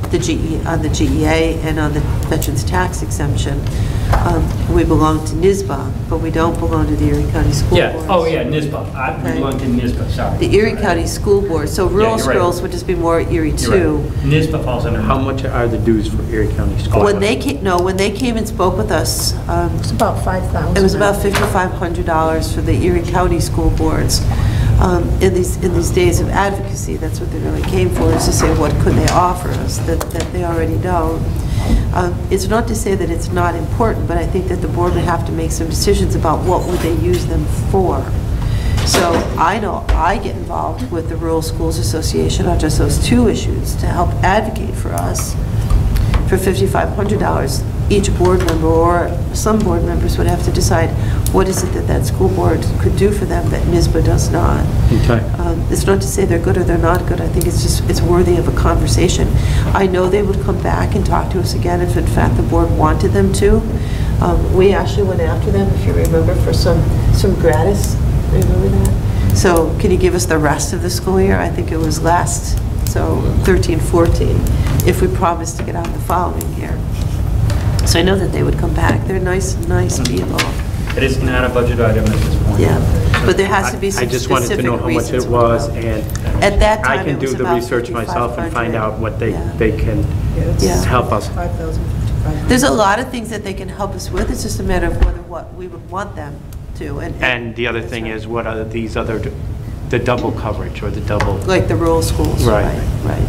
Speaker 6: the GEA and on the Veterans Tax Exemption. We belong to NYSBA, but we don't belong to the Erie County School
Speaker 1: Yeah,
Speaker 6: Board.
Speaker 1: oh yeah, NYSBA. I
Speaker 6: Okay.
Speaker 1: belong to NYSBA, sorry.
Speaker 6: The Erie County School Board, so rural
Speaker 1: you're right.
Speaker 6: schools would just be more Erie
Speaker 1: You're
Speaker 6: too.
Speaker 1: right. NYSBA falls under.
Speaker 2: How much are the dues for Erie County School?
Speaker 6: When they came, when they came and spoke with us,
Speaker 8: It's about 5,000.
Speaker 6: it was about $5,500 for the Erie County School Boards. In these days of advocacy, that's what they really came for, is to say, what could they offer us that they already don't? It's not to say that it's not important, but I think that the board would have to make some decisions about what would they use them for. So I know I get involved with the Rural Schools Association on just those two issues to help advocate for us. For $5,500, each board member or some board members would have to decide what is it that that school board could do for them that NYSBA does not.
Speaker 2: Okay.
Speaker 6: It's not to say they're good or they're not good. I think it's just, it's worthy of a conversation. I know they would come back and talk to us again if in fact the board wanted them to. We actually went after them, if you remember, for some gratis. Remember that? So can you give us the rest of the school year? I think it was last, so 13, 14, if we promised to get out the following year. So I know that they would come back. They're nice people.
Speaker 1: It is not a budget item at this point.
Speaker 6: Yeah, but there has to be some
Speaker 2: I just wanted to
Speaker 6: specific
Speaker 2: know how much
Speaker 6: reasons
Speaker 2: it was,
Speaker 6: why.
Speaker 2: and
Speaker 6: At that time,
Speaker 2: I can
Speaker 6: it was
Speaker 2: do the
Speaker 6: about
Speaker 2: research myself and find out what they can
Speaker 6: Yeah.
Speaker 2: help us.
Speaker 8: 5,000, 55,000.
Speaker 6: There's a lot of things that they can help us with. It's just a matter of whether what we would want them to.
Speaker 2: And the other thing is, what are these other, the double coverage or the double?
Speaker 6: Like the rural schools.
Speaker 2: Right.
Speaker 6: Right.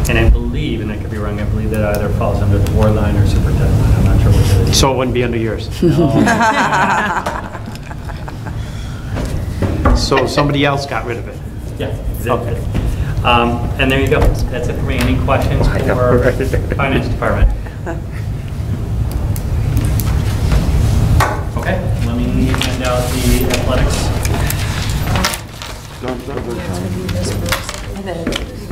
Speaker 1: And I believe, and I could be wrong, I believe that either falls under the board line or superintendent line. I'm not sure which it is.
Speaker 2: So it wouldn't be under yours? So somebody else got rid of it?
Speaker 1: Yeah, exactly. And there you go. That's it for me. Any questions for Finance Department? Okay, let me hand out the athletics.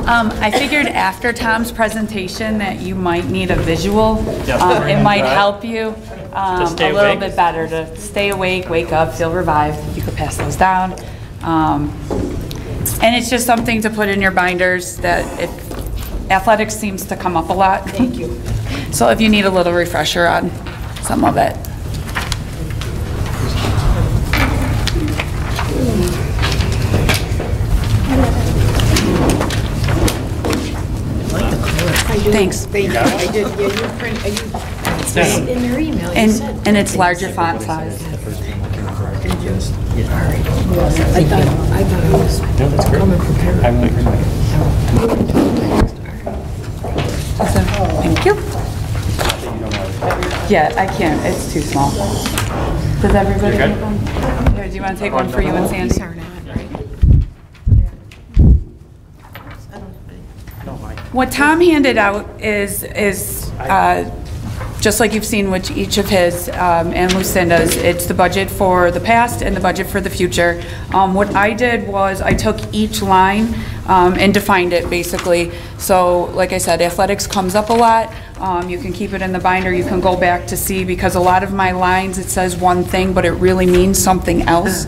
Speaker 4: I figured after Tom's presentation that you might need a visual.
Speaker 1: Yeah.
Speaker 4: It might help you a
Speaker 1: stay
Speaker 4: little
Speaker 1: awake.
Speaker 4: bit better to stay awake, wake up, feel revived. You could pass those down. And it's just something to put in your binders that athletics seems to come up a lot. Thank you. So if you need a little refresher on some of it. Thanks.
Speaker 5: Thank you. I did, yeah, you print, it's in your email, you said.
Speaker 4: And it's larger font size.
Speaker 5: I thought I was coming prepared.
Speaker 4: Awesome. Thank you. Yeah, I can't. It's too small. Does everybody take one? Here, do you want to take one for you and Sandy?
Speaker 5: These are not, right?
Speaker 4: What Tom handed out is just like you've seen with each of his and Lucinda's. It's the budget for the past and the budget for the future. What I did was I took each line and defined it basically. So like I said, athletics comes up a lot. You can keep it in the binder. You can go back to see, because a lot of my lines, it says one thing, but it really means something else.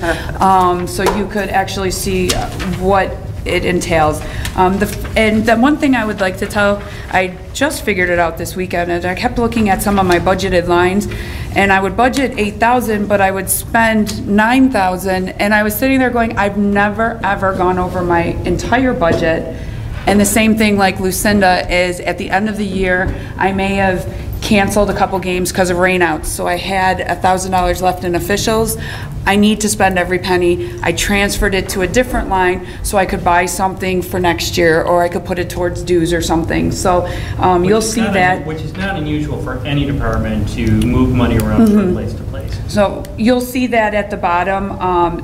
Speaker 4: So you could actually see what it entails. And the one thing I would like to tell, I just figured it out this weekend, and I kept looking at some of my budgeted lines, and I would budget 8,000, but I would spend 9,000, and I was sitting there going, I've never ever gone over my entire budget. And the same thing like Lucinda is, at the end of the year, I may have canceled a couple games because of rainouts. So I had $1,000 left in officials. I need to spend every penny. I transferred it to a different line so I could buy something for next year, or I could put it towards dues or something. So you'll see that.
Speaker 1: Which is not unusual for any department to move money around from place to place.
Speaker 4: So you'll see that at the bottom,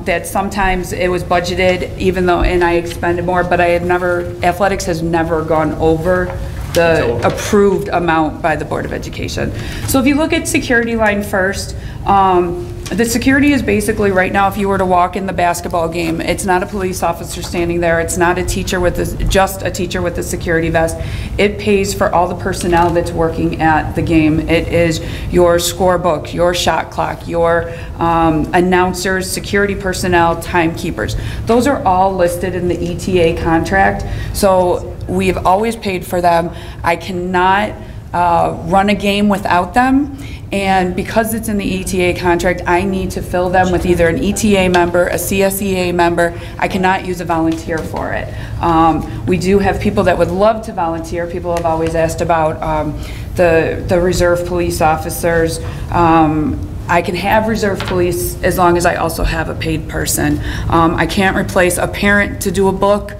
Speaker 4: that sometimes it was budgeted, even though, and I expended more, but I had never, athletics has never gone over the approved amount by the Board of Education. So if you look at security line first, the security is basically right now, if you were to walk in the basketball game, it's not a police officer standing there, it's not a teacher with just a teacher with a security vest. It pays for all the personnel that's working at the game. It is your scorebook, your shot clock, your announcers, security personnel, timekeepers. Those are all listed in the ETA contract. So we've always paid for them. I cannot run a game without them. And because it's in the ETA contract, I need to fill them with either an ETA member, a CSEA member. I cannot use a volunteer for it. We do have people that would love to volunteer. People have always asked about the reserve police officers. I can have reserve police as long as I also have a paid person. I can't replace a parent to do a book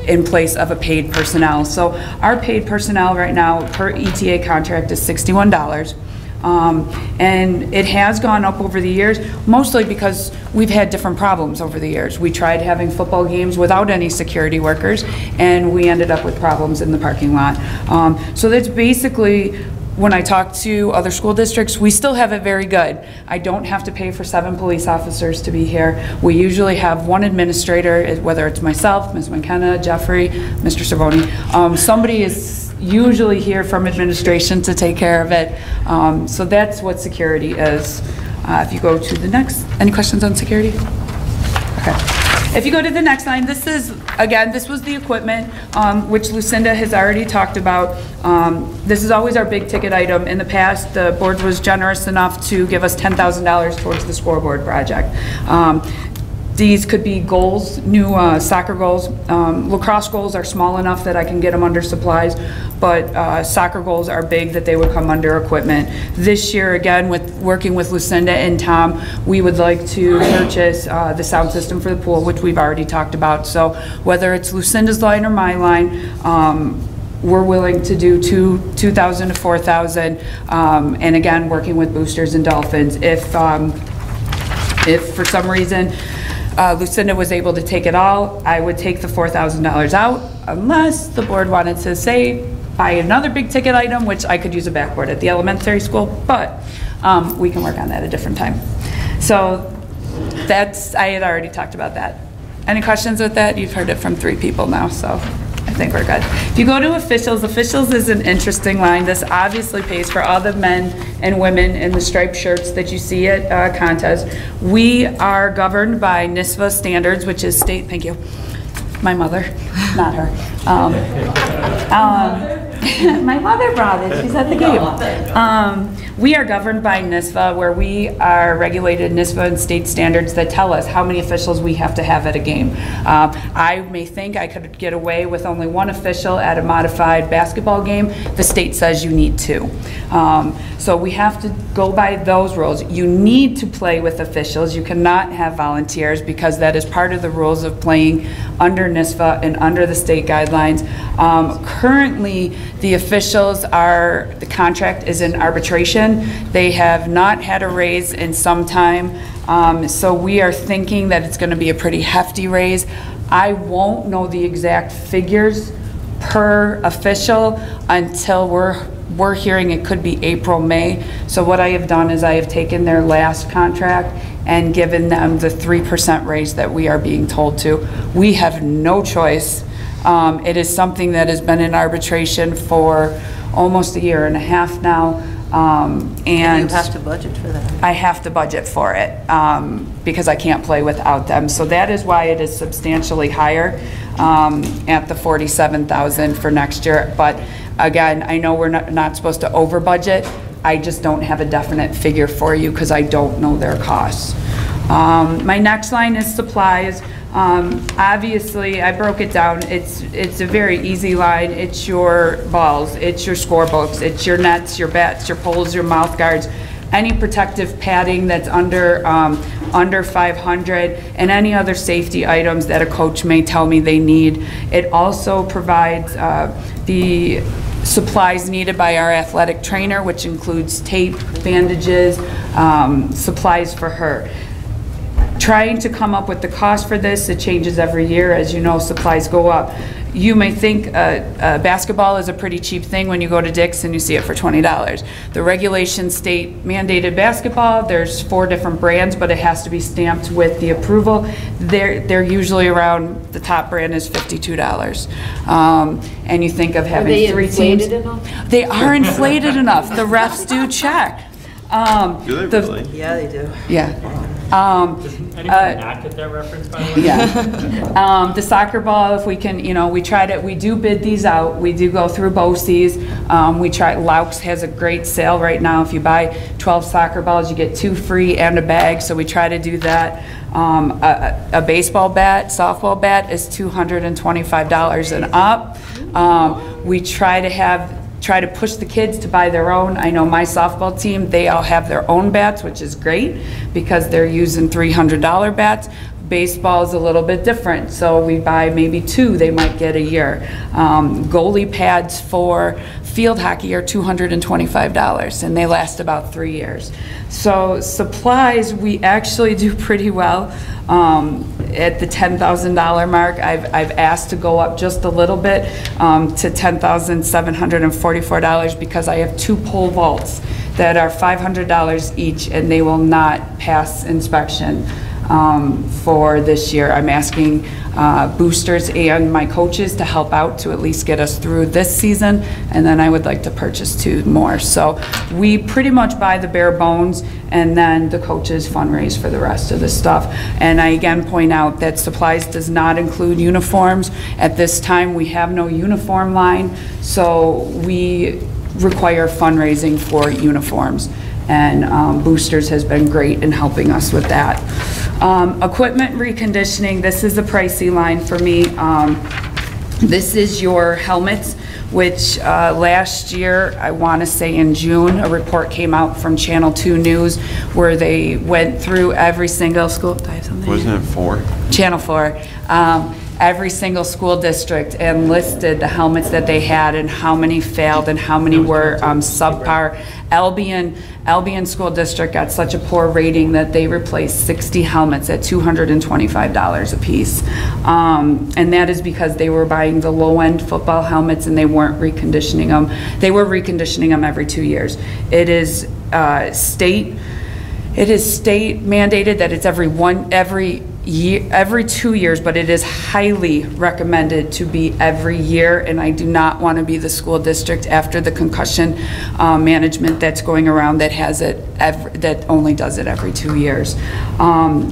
Speaker 4: in place of a paid personnel. So our paid personnel right now per ETA contract is $61. And it has gone up over the years, mostly because we've had different problems over the years. We tried having football games without any security workers, and we ended up with problems in the parking lot. So that's basically, when I talk to other school districts, we still have it very good. I don't have to pay for 7 police officers to be here. We usually have 1 administrator, whether it's myself, Ms. McKenna, Jeffrey, Mr. Cervoni. Somebody is usually here from administration to take care of it. So that's what security is. If you go to the next, any questions on security? Okay. If you go to the next line, this is, again, this was the equipment, which Lucinda has already talked about. This is always our big ticket item. In the past, the board was generous enough to give us $10,000 towards the scoreboard project. These could be goals, new soccer goals. Lacrosse goals are small enough that I can get them under supplies, but soccer goals are big that they would come under equipment. This year, again, with working with Lucinda and Tom, we would like to purchase the sound system for the pool, which we've already talked about. So whether it's Lucinda's line or my line, we're willing to do $2,000 to $4,000, and again, working with Boosters and Dolphins. If for some reason Lucinda was able to take it all, I would take the $4,000 out, unless the board wanted to say, buy another big ticket item, which I could use a backboard at the elementary school, but we can work on that at a different time. So that's, I had already talked about that. Any questions with that? You've heard it from 3 people now, so I think we're good. If you go to officials, officials is an interesting line. This obviously pays for all the men and women in the striped shirts that you see at contests. We are governed by NISVA standards, which is state, thank you, my mother, not her. My mother brought it, she's at the game. We are governed by NISVA, where we are regulated NISVA and state standards that tell us how many officials we have to have at a game. I may think I could get away with only 1 official at a modified basketball game. The state says you need 2. So we have to go by those rules. You need to play with officials. You cannot have volunteers, because that is part of the rules of playing under NISVA and under the state guidelines. Currently, the officials the contract is in arbitration. They have not had a raise in some time, so we are thinking that it's going to be a pretty hefty raise. I won't know the exact figures per official until we're hearing it could be April, May. So what I have done is I have taken their last contract and given them the 3% raise that we are being told to. We have no choice. It is something that has been in arbitration for almost 1.5 years now. And
Speaker 6: you have to budget for that.
Speaker 4: I have to budget for it because I can't play without them. So that is why it is substantially higher at the $47,000 for next year. But again, I know we're not supposed to over budget. I just don't have a definite figure for you because I don't know their costs. My next line is supplies. Obviously, I broke it down. It's a very easy line. It's your balls, it's your scorebooks, it's your nets, your bats, your poles, your mouth guards, any protective padding that's under 500, and any other safety items that a coach may tell me they need. It also provides the supplies needed by our athletic trainer, which includes tape, bandages, supplies for her. Trying to come up with the cost for this, it changes every year. As you know, supplies go up. You may think basketball is a pretty cheap thing when you go to Dick's and you see it for $20. The regulation state mandated basketball, there's 4 different brands, but it has to be stamped with the approval. They're usually around, the top brand is $52. And you think of having 3 teams.
Speaker 5: Are they inflated enough?
Speaker 4: They are inflated enough. The refs do check.
Speaker 9: Do they really?
Speaker 6: Yeah, they do.
Speaker 4: Yeah.
Speaker 1: Does anyone not get that reference, by the way?
Speaker 4: Yeah. The soccer ball, if we can, we try to, we do bid these out. We do go through BOCES. We try, Laux has a great sale right now. If you buy 12 soccer balls, you get 2 free and a bag, so we try to do that. A baseball bat, softball bat is $225 and up. We try to push the kids to buy their own. I know my softball team, they all have their own bats, which is great because they're using $300 bats, Baseball is a little bit different, so we buy maybe 2, they might get a year. Goalie pads for field hockey are $225, and they last about 3 years. So supplies, we actually do pretty well. At the $10,000 mark, I've asked to go up just a little bit to $10,744 because I have 2 pole vaults that are $500 each, and they will not pass inspection for this year. I'm asking boosters and my coaches to help out to at least get us through this season, and then I would like to purchase 2 more. So we pretty much buy the bare bones, and then the coaches fundraise for the rest of the stuff. And I again point out that supplies does not include uniforms. At this time, we have no uniform line, so we require fundraising for uniforms. And Boosters has been great in helping us with that. Equipment reconditioning, this is a pricey line for me. This is your helmets, which last year, I want to say in June, a report came out from Channel 2 News where they went through every single school. Do I have something?
Speaker 9: Wasn't it 4?
Speaker 4: Channel 4. Every single school district and listed the helmets that they had and how many failed and how many were subpar. Albion School District got such a poor rating that they replaced 60 helmets at $225 a piece. And that is because they were buying the low-end football helmets and they weren't reconditioning them. They were reconditioning them every 2 years. It is state mandated that it's every 2 years, but it is highly recommended to be every year, and I do not want to be the school district after the concussion management that's going around that has it that only does it every 2 years.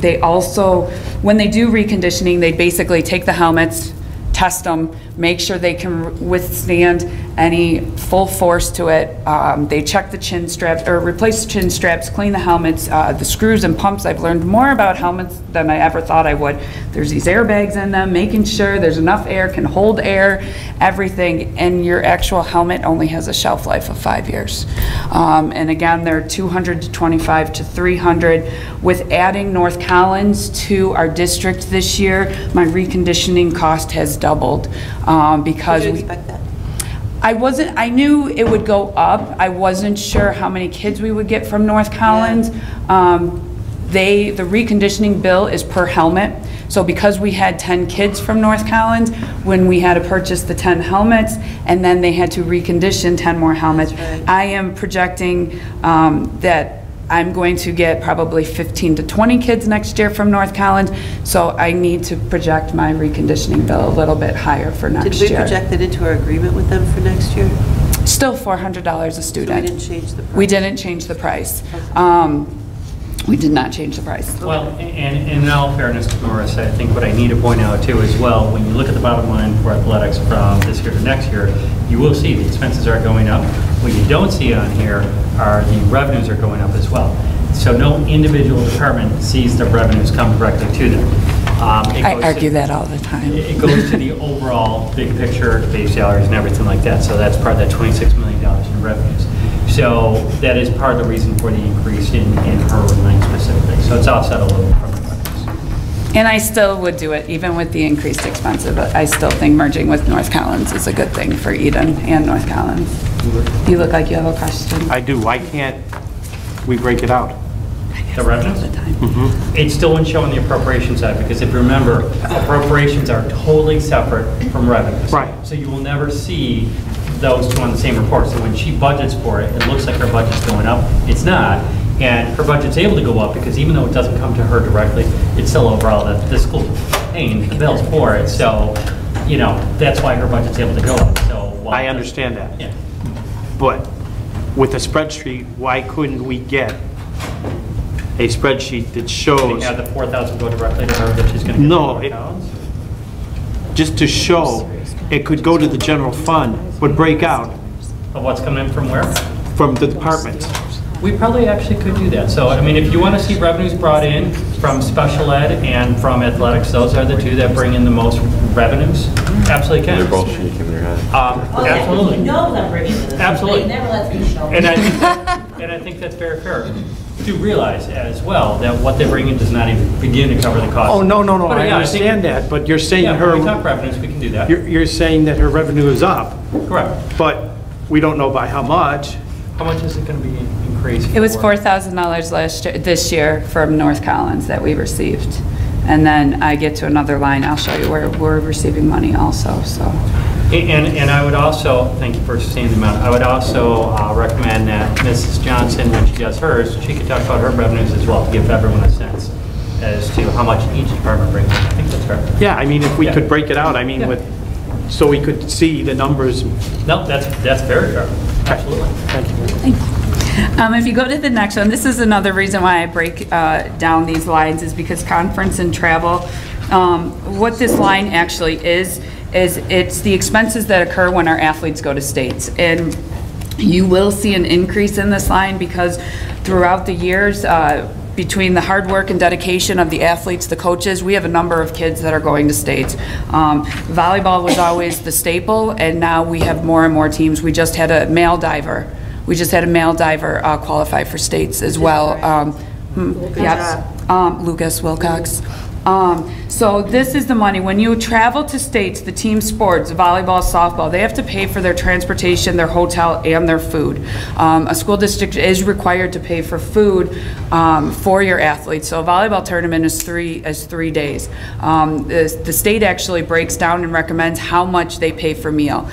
Speaker 4: They also, when they do reconditioning, they basically take the helmets, test them, make sure they can withstand any full force to it. They check the chin straps, or replace the chin straps, clean the helmets, the screws and pumps. I've learned more about helmets than I ever thought I would. There's these airbags in them, making sure there's enough air, can hold air, everything, and your actual helmet only has a shelf life of 5 years. And again, they're $200 to $25 to $300. With adding North Collins to our district this year, my reconditioning cost has doubled because
Speaker 6: Did you expect that?
Speaker 4: I knew it would go up. I wasn't sure how many kids we would get from North Collins. The reconditioning bill is per helmet. So because we had 10 kids from North Collins, when we had to purchase the 10 helmets, and then they had to recondition 10 more helmets,
Speaker 6: right.
Speaker 4: I am projecting that I'm going to get probably 15 to 20 kids next year from North Collins, so I need to project my reconditioning bill a little bit higher for next year.
Speaker 6: Did we project it into our agreement with them for next year?
Speaker 4: Still $400 a student.
Speaker 6: So we didn't change the price?
Speaker 4: We didn't change the price. We did not change the price.
Speaker 1: Well, and in all fairness to Morris, I think what I need to point out too as well, when you look at the bottom line for athletics from this year to next year, you will see the expenses are going up. What you don't see on here are the revenues are going up as well. So no individual department sees the revenues come directly to them.
Speaker 4: I argue that all the time.
Speaker 1: It goes to the overall big picture, base salaries and everything like that. So that's part of that $26 million in revenues. So that is part of the reason for the increase in her line specifically. So it's offset a little from the revenues.
Speaker 4: And I still would do it, even with the increased expense, but I still think merging with North Collins is a good thing for Eden and North Collins. You look like you have a question.
Speaker 2: I do. Why can't we break it out?
Speaker 1: The revenues?
Speaker 4: All the time.
Speaker 1: It still wouldn't show on the appropriation side, because if you remember, appropriations are totally separate from revenues.
Speaker 2: Right.
Speaker 1: So you will never see those two on the same report. So when she budgets for it, it looks like her budget's going up. It's not. And her budget's able to go up because even though it doesn't come to her directly, it's still overall that the school's paying the bills for it. So, you know, that's why her budget's able to go up. So
Speaker 2: I understand that.
Speaker 1: Yeah.
Speaker 2: But with a spreadsheet, why couldn't we get a spreadsheet that
Speaker 1: They
Speaker 2: shows,
Speaker 1: have the 4,000 go directly to her that she's going to get.
Speaker 2: No,
Speaker 1: the
Speaker 2: it-
Speaker 1: accounts?
Speaker 2: just to show it could go to the general fund, but break out
Speaker 1: Of what's coming in from where?
Speaker 2: from the departments?
Speaker 1: We probably actually could do that. So, I mean, if you want to see revenues brought in from special ed and from athletics, those are the two that bring in the most revenues. Absolutely can.
Speaker 9: They're both shaking their head.
Speaker 1: Absolutely.
Speaker 10: No, them bringing it.
Speaker 1: Absolutely.
Speaker 10: They never let me show.
Speaker 1: And I think that's very fair. do realize as well that what they're bringing does not even begin to cover the cost.
Speaker 2: Oh, no,
Speaker 1: But,
Speaker 2: I
Speaker 1: yeah,
Speaker 2: understand
Speaker 1: think-
Speaker 2: that, but you're saying
Speaker 1: Yeah,
Speaker 2: her,
Speaker 1: when we talk revenues, we can do that.
Speaker 2: you're saying that her revenue is up,
Speaker 1: Correct.
Speaker 2: but we don't know by how much.
Speaker 1: How much is it going to be increased?
Speaker 4: It was
Speaker 1: for?
Speaker 4: $4,000 this year from North Collins that we received. And then I get to another line, I'll show you where we're receiving money also, so.
Speaker 1: And I would also, thank you for seeing the amount, I would also recommend that Mrs. Johnson, when she does hers, she could talk about her revenues as well, to give everyone a sense as to how much each department brings in. I think that's fair.
Speaker 2: Yeah, I mean, if we
Speaker 1: Yeah.
Speaker 2: could break it out, I mean,
Speaker 1: Yeah.
Speaker 2: with, so we could see the numbers.
Speaker 1: No, that's very fair. Absolutely.
Speaker 2: Thank you.
Speaker 4: If you go to the next one, this is another reason why I break down these lines, is because conference and travel, what this line actually is it's the expenses that occur when our athletes go to states. And you will see an increase in this line because throughout the years, between the hard work and dedication of the athletes, the coaches, we have a number of kids that are going to states. Volleyball was always the staple, and now we have more and more teams. We just had a male diver. Qualify for states as well. Yes, Lucas Wilcox. So this is the money. When you travel to states, the team sports, volleyball, softball, they have to pay for their transportation, their hotel, and their food. A school district is required to pay for food for your athletes. So a volleyball tournament is 3 days. The state actually breaks down and recommends how much they pay for meal.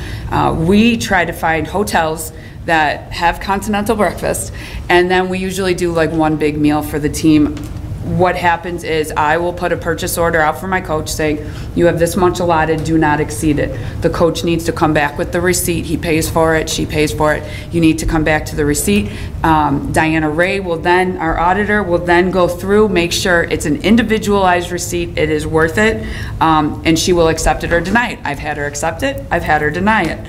Speaker 4: We try to find hotels that have continental breakfast, and then we usually do like one big meal for the team. What happens is I will put a purchase order out for my coach saying, you have this much allotted, do not exceed it. The coach needs to come back with the receipt. He pays for it, she pays for it. You need to come back to the receipt. Diana Ray will then, our auditor, will then go through, make sure it's an individualized receipt, it is worth it, and she will accept it or deny it. I've had her accept it, I've had her deny it.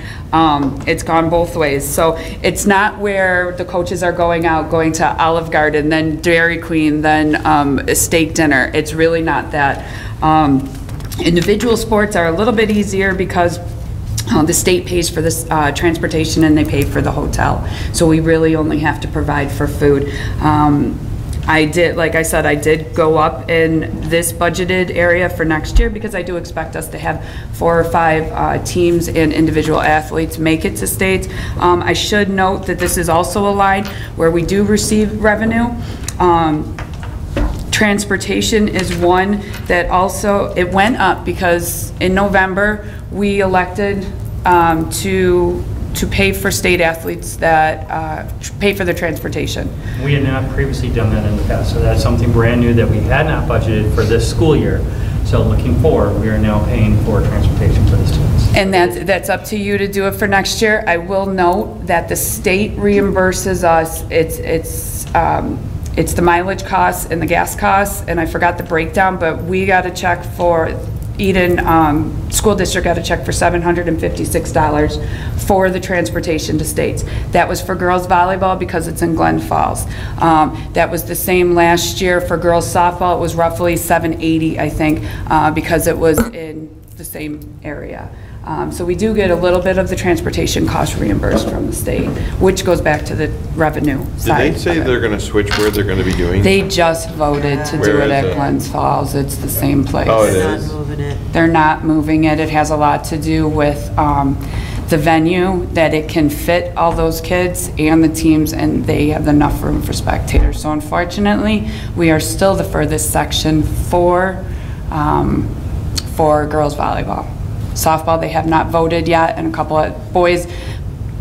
Speaker 4: It's gone both ways. So it's not where the coaches are going out, going to Olive Garden, then Dairy Queen, then a steak dinner. It's really not that. Individual sports are a little bit easier because the state pays for this transportation and they pay for the hotel. So we really only have to provide for food. I did, like I said, I did go up in this budgeted area for next year because I do expect us to have 4 or 5 teams and individual athletes make it to states. I should note that this is also a line where we do receive revenue. Transportation is one that also, it went up because in November, we elected to pay for state athletes that pay for their transportation.
Speaker 1: We had not previously done that in the past, so that's something brand new that we had not budgeted for this school year. So looking forward, we are now paying for transportation for the students.
Speaker 4: And that's up to you to do it for next year. I will note that the state reimburses us. It's the mileage costs and the gas costs, and I forgot the breakdown, but we got a check for Eden School District got a check for $756 for the transportation to states. That was for girls volleyball because it's in Glen Falls. That was the same last year for girls softball. It was roughly $780, I think, because it was in the same area. So we do get a little bit of the transportation cost reimbursed from the state, which goes back to the revenue side.
Speaker 9: Did they say they're going to switch where they're going to be doing?
Speaker 4: They just voted to do
Speaker 9: Where
Speaker 4: it
Speaker 9: is
Speaker 4: at
Speaker 9: it?
Speaker 4: Glens Falls. It's the same place.
Speaker 9: Oh, it
Speaker 6: Not
Speaker 9: is?
Speaker 6: moving it.
Speaker 4: They're not moving it. It has a lot to do with the venue, that it can fit all those kids and the teams, and they have enough room for spectators. So unfortunately, we are still the furthest section for girls volleyball. Softball, they have not voted yet, and a couple of boys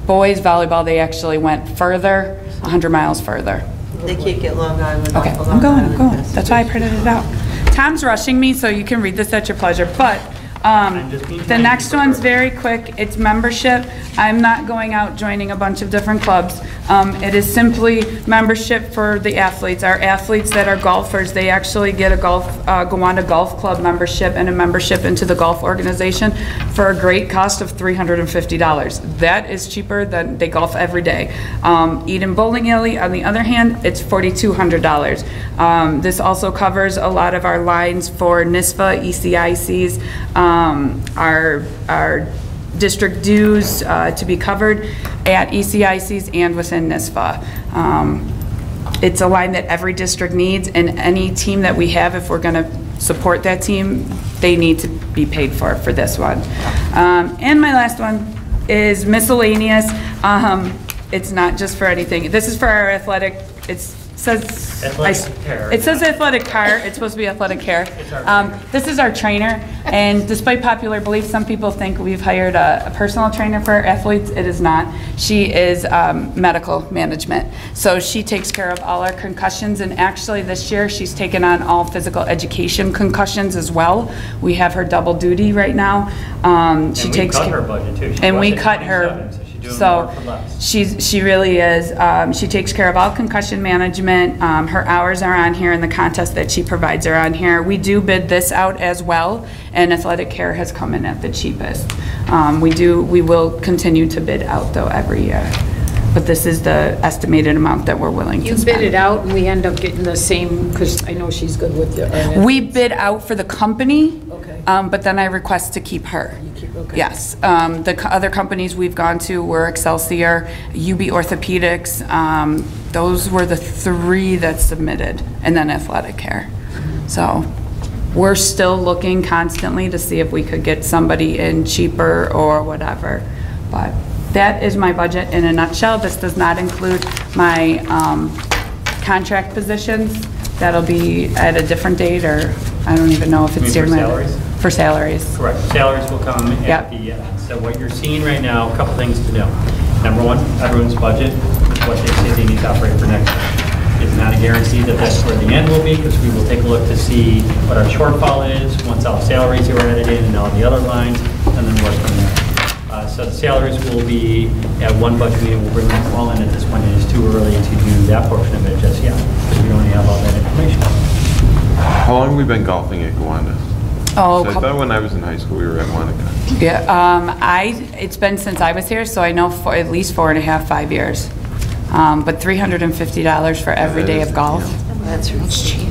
Speaker 4: volleyball, they actually went further, 100 miles further.
Speaker 6: They can't get Long Island.
Speaker 4: Okay,
Speaker 6: off of
Speaker 4: I'm
Speaker 6: Long
Speaker 4: going.
Speaker 6: Island.
Speaker 4: That's why I printed it out. Tom's rushing me, so you can read this at your pleasure, but the next one's very quick. It's membership. I'm not going out joining a bunch of different clubs. It is simply membership for the athletes. Our athletes that are golfers, they actually get a go on a golf club membership and a membership into the golf organization for a great cost of $350. That is cheaper than they golf every day. Eden Bowling Alley, on the other hand, it's $4,200. This also covers a lot of our lines for NISFA, ECICs, our district dues to be covered at ECICs and within NISFA. it's a line that every district needs, and any team that we have, if we're going to support that team, they need to be paid for this one. And my last one is miscellaneous. It's not just for anything. This is for our athletic, it says athletic car. It's supposed to be athletic care. This is our trainer, and despite popular belief, some people think we've hired a personal trainer for our athletes. It is not. She is medical management. So she takes care of all our concussions, and actually this year she's taken on all physical education concussions as well. We have her double duty right now. She takes
Speaker 1: cut her budget too. She
Speaker 4: and
Speaker 1: was
Speaker 4: we
Speaker 1: at
Speaker 4: cut her.
Speaker 1: 27, so she's doing
Speaker 4: So
Speaker 1: more for less.
Speaker 4: she really is. She takes care of all concussion management. Her hours are on here, and the contest that she provides are on here. We do bid this out as well, and athletic care has come in at the cheapest. We will continue to bid out though every year, but this is the estimated amount that we're willing to
Speaker 5: You
Speaker 4: spend.
Speaker 5: bid it out and we end up getting the same, because I know she's good with the.
Speaker 4: We bid out for the company,
Speaker 5: Okay.
Speaker 4: but then I request to keep her.
Speaker 5: Okay.
Speaker 4: Yes. Other companies we've gone to were Excelsior, UB Orthopedics. Those were the 3 that submitted, and then Athletic Care. So we're still looking constantly to see if we could get somebody in cheaper or whatever. But that is my budget in a nutshell. This does not include my contract positions. That'll be at a different date, or I don't even know if it's
Speaker 1: You mean for
Speaker 4: during
Speaker 1: salaries?
Speaker 4: For salaries.
Speaker 1: Correct. Salaries will come
Speaker 4: Yep.
Speaker 1: at the end. So what you're seeing right now, a couple things to know. Number one, everyone's budget, what they say they need to operate for next year. It's not a guarantee that that's where the end will be, because we will take a look to see what our shortfall is, once all salaries are added in and all the other lines, and then work from there. So the salaries will be at one budget meeting, we'll bring them all in at this point. It is too early to do that portion of it just yet, because we don't have all that information.
Speaker 9: How long have we been golfing at Gowanda?
Speaker 4: Oh,
Speaker 9: So I thought when I was in high school, we were at Wanaka.
Speaker 4: yeah. It's been since I was here, so I know for at least 4.5, 5 years. But $350 for every day of golf.
Speaker 6: That's cheap.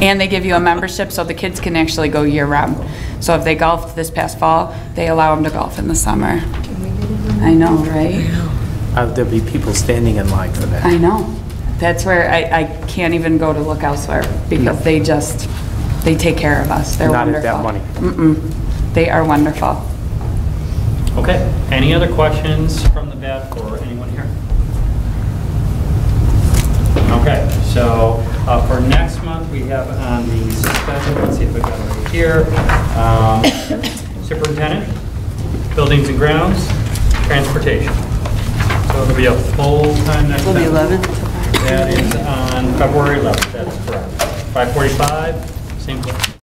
Speaker 4: And they give you a membership, so the kids can actually go year-round. So if they golfed this past fall, they allow them to golf in the summer. I know, right?
Speaker 2: There'll be people standing in line for that.
Speaker 4: I know. That's where I can't even go to look elsewhere, because they take care of us. They're
Speaker 2: Not at
Speaker 4: wonderful.
Speaker 2: that money.
Speaker 4: Mm-mm. They are wonderful.
Speaker 1: Okay, any other questions from the bat for anyone here? Okay, so for next month, we have on the schedule, let's see if we got it right here, superintendent, buildings and grounds, transportation. So it'll be a full-time next
Speaker 6: Will
Speaker 1: time.
Speaker 6: be 11?
Speaker 1: That is on February 11th, that's correct. 5:45, same place.